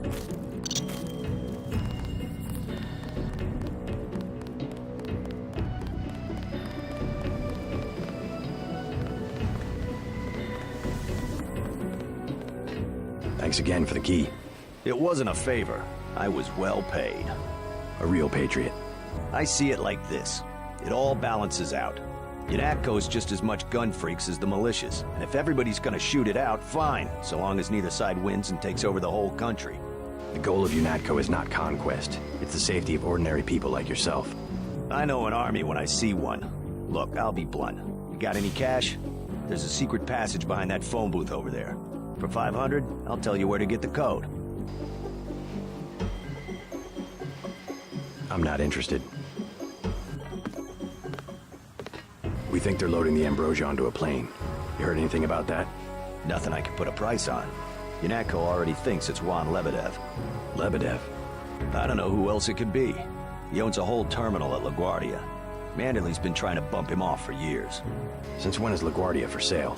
Thanks again for the key. It wasn't a favor. I was well paid. A real patriot. I see it like this. It all balances out. UNATCO's just as much gun freaks as the militias, and if everybody's gonna shoot it out, fine, so long as neither side wins and takes over the whole country. The goal of UNATCO is not conquest. It's the safety of ordinary people like yourself. I know an army when I see one. Look, I'll be blunt. You got any cash? There's a secret passage behind that phone booth over there. For 500, I'll tell you where to get the code. I'm not interested. We think they're loading the Ambrosia onto a plane. You heard anything about that? Nothing I can put a price on. UNATCO already thinks it's Juan Lebedev. Lebedev? I don't know who else it could be. He owns a whole terminal at LaGuardia. Manderley's been trying to bump him off for years. Since when is LaGuardia for sale?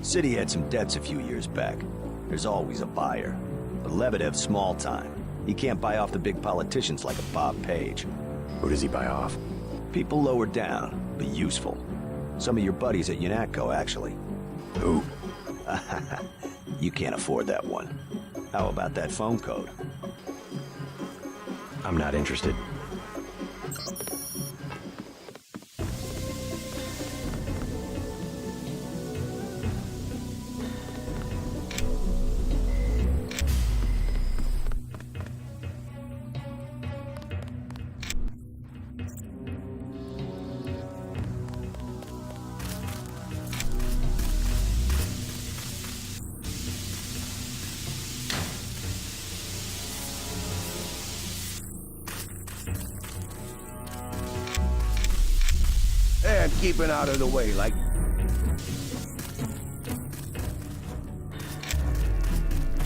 City had some debts a few years back. There's always a buyer. But Lebedev's small time. He can't buy off the big politicians like a Bob Page. Who does he buy off? People lower down, but useful. Some of your buddies at UNATCO, actually. Who? You can't afford that one. How about that phone code? I'm not interested. And keeping out of the way, like...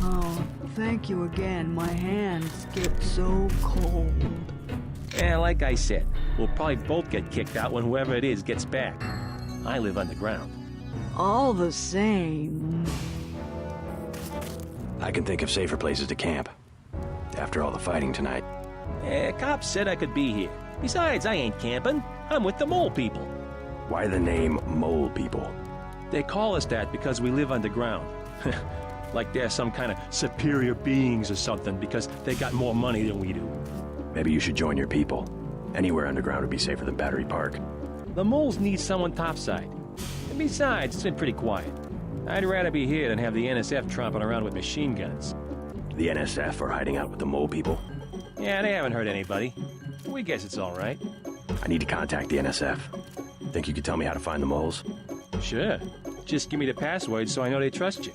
Oh, thank you again. My hands get so cold. Yeah, like I said, we'll probably both get kicked out when whoever it is gets back. I live underground. All the same. I can think of safer places to camp. After all the fighting tonight. Cops said I could be here. Besides, I ain't camping. I'm with the mole people. Why the name Mole People? They call us that because we live underground. Like they're some kind of superior beings or something because they got more money than we do. Maybe you should join your people. Anywhere underground would be safer than Battery Park. The moles need someone topside. And besides, it's been pretty quiet. I'd rather be here than have the NSF tromping around with machine guns. The NSF are hiding out with the mole people? Yeah, they haven't hurt anybody. We guess it's all right. I need to contact the NSF. Think you could tell me how to find the moles? Sure. Just give me the password so I know they trust you.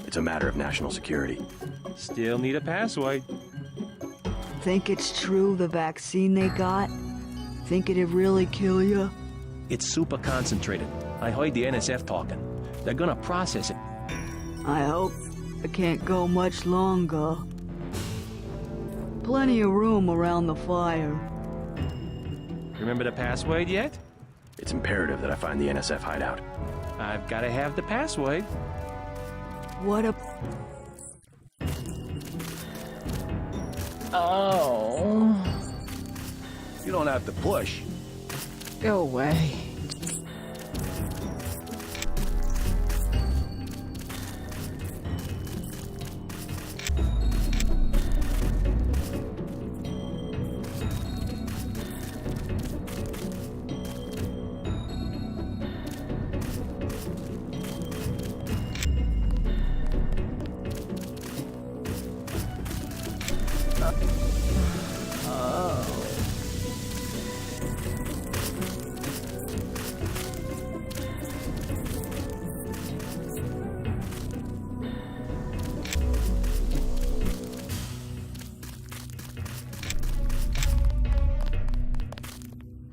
It's a matter of national security. Still need a password. Think it's true, the vaccine they got? Think it'd really kill you? It's super concentrated. I heard the NSF talking. They're gonna process it. I hope I can't go much longer. Plenty of room around the fire. Remember the password yet? It's imperative that I find the NSF hideout. I've gotta have the password. What a... Oh. You don't have to push. Go away.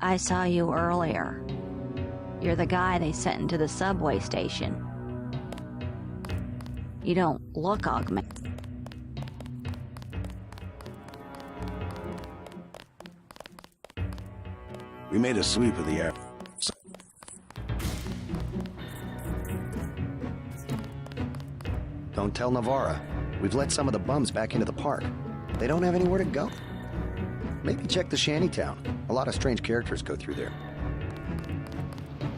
I saw you earlier. You're the guy they sent into the subway station. You don't look augmented. We made a sweep of the air. Don't tell Navarra. We've let some of the bums back into the park. They don't have anywhere to go. Maybe check the shantytown. A lot of strange characters go through there.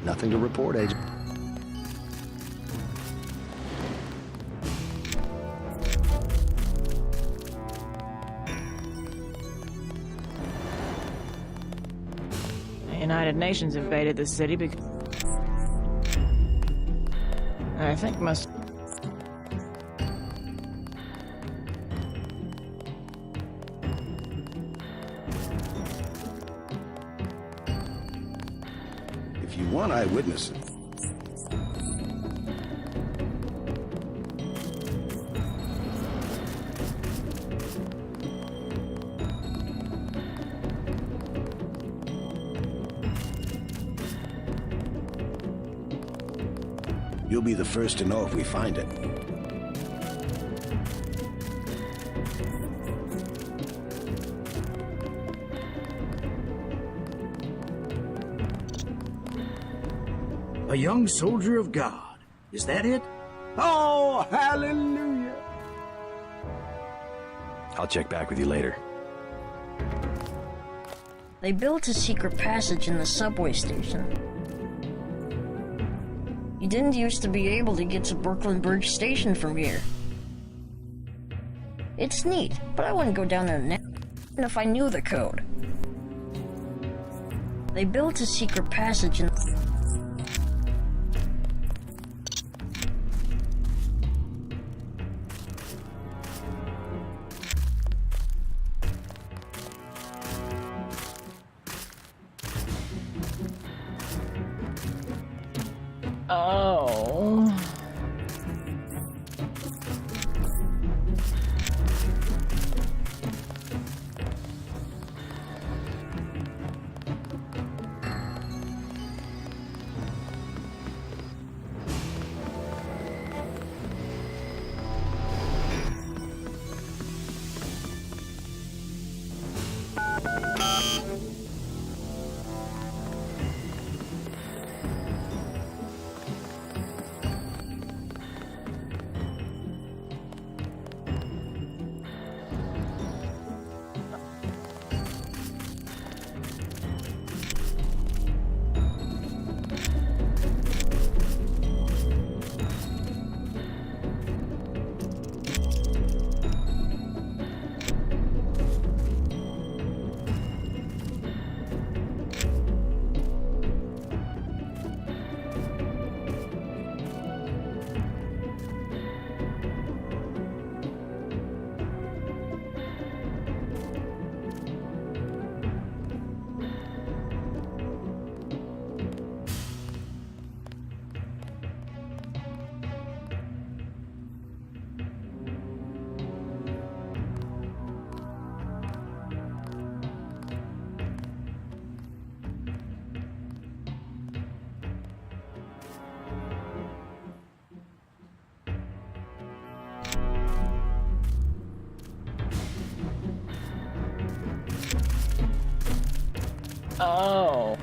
Nothing to report, Agent. The United Nations invaded the city because... I think most... If you want eyewitnesses, you'll be the first to know if we find it. A young soldier of God. Is that it? Oh, hallelujah! I'll check back with you later. They built a secret passage in the subway station. You didn't used to be able to get to Brooklyn Bridge Station from here. It's neat, but I wouldn't go down there now, even if I knew the code. They built a secret passage in... Oh. Oh.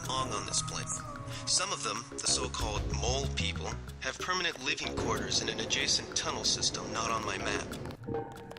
Long on this plane. Some of them, the so-called mole people, have permanent living quarters in an adjacent tunnel system not on my map.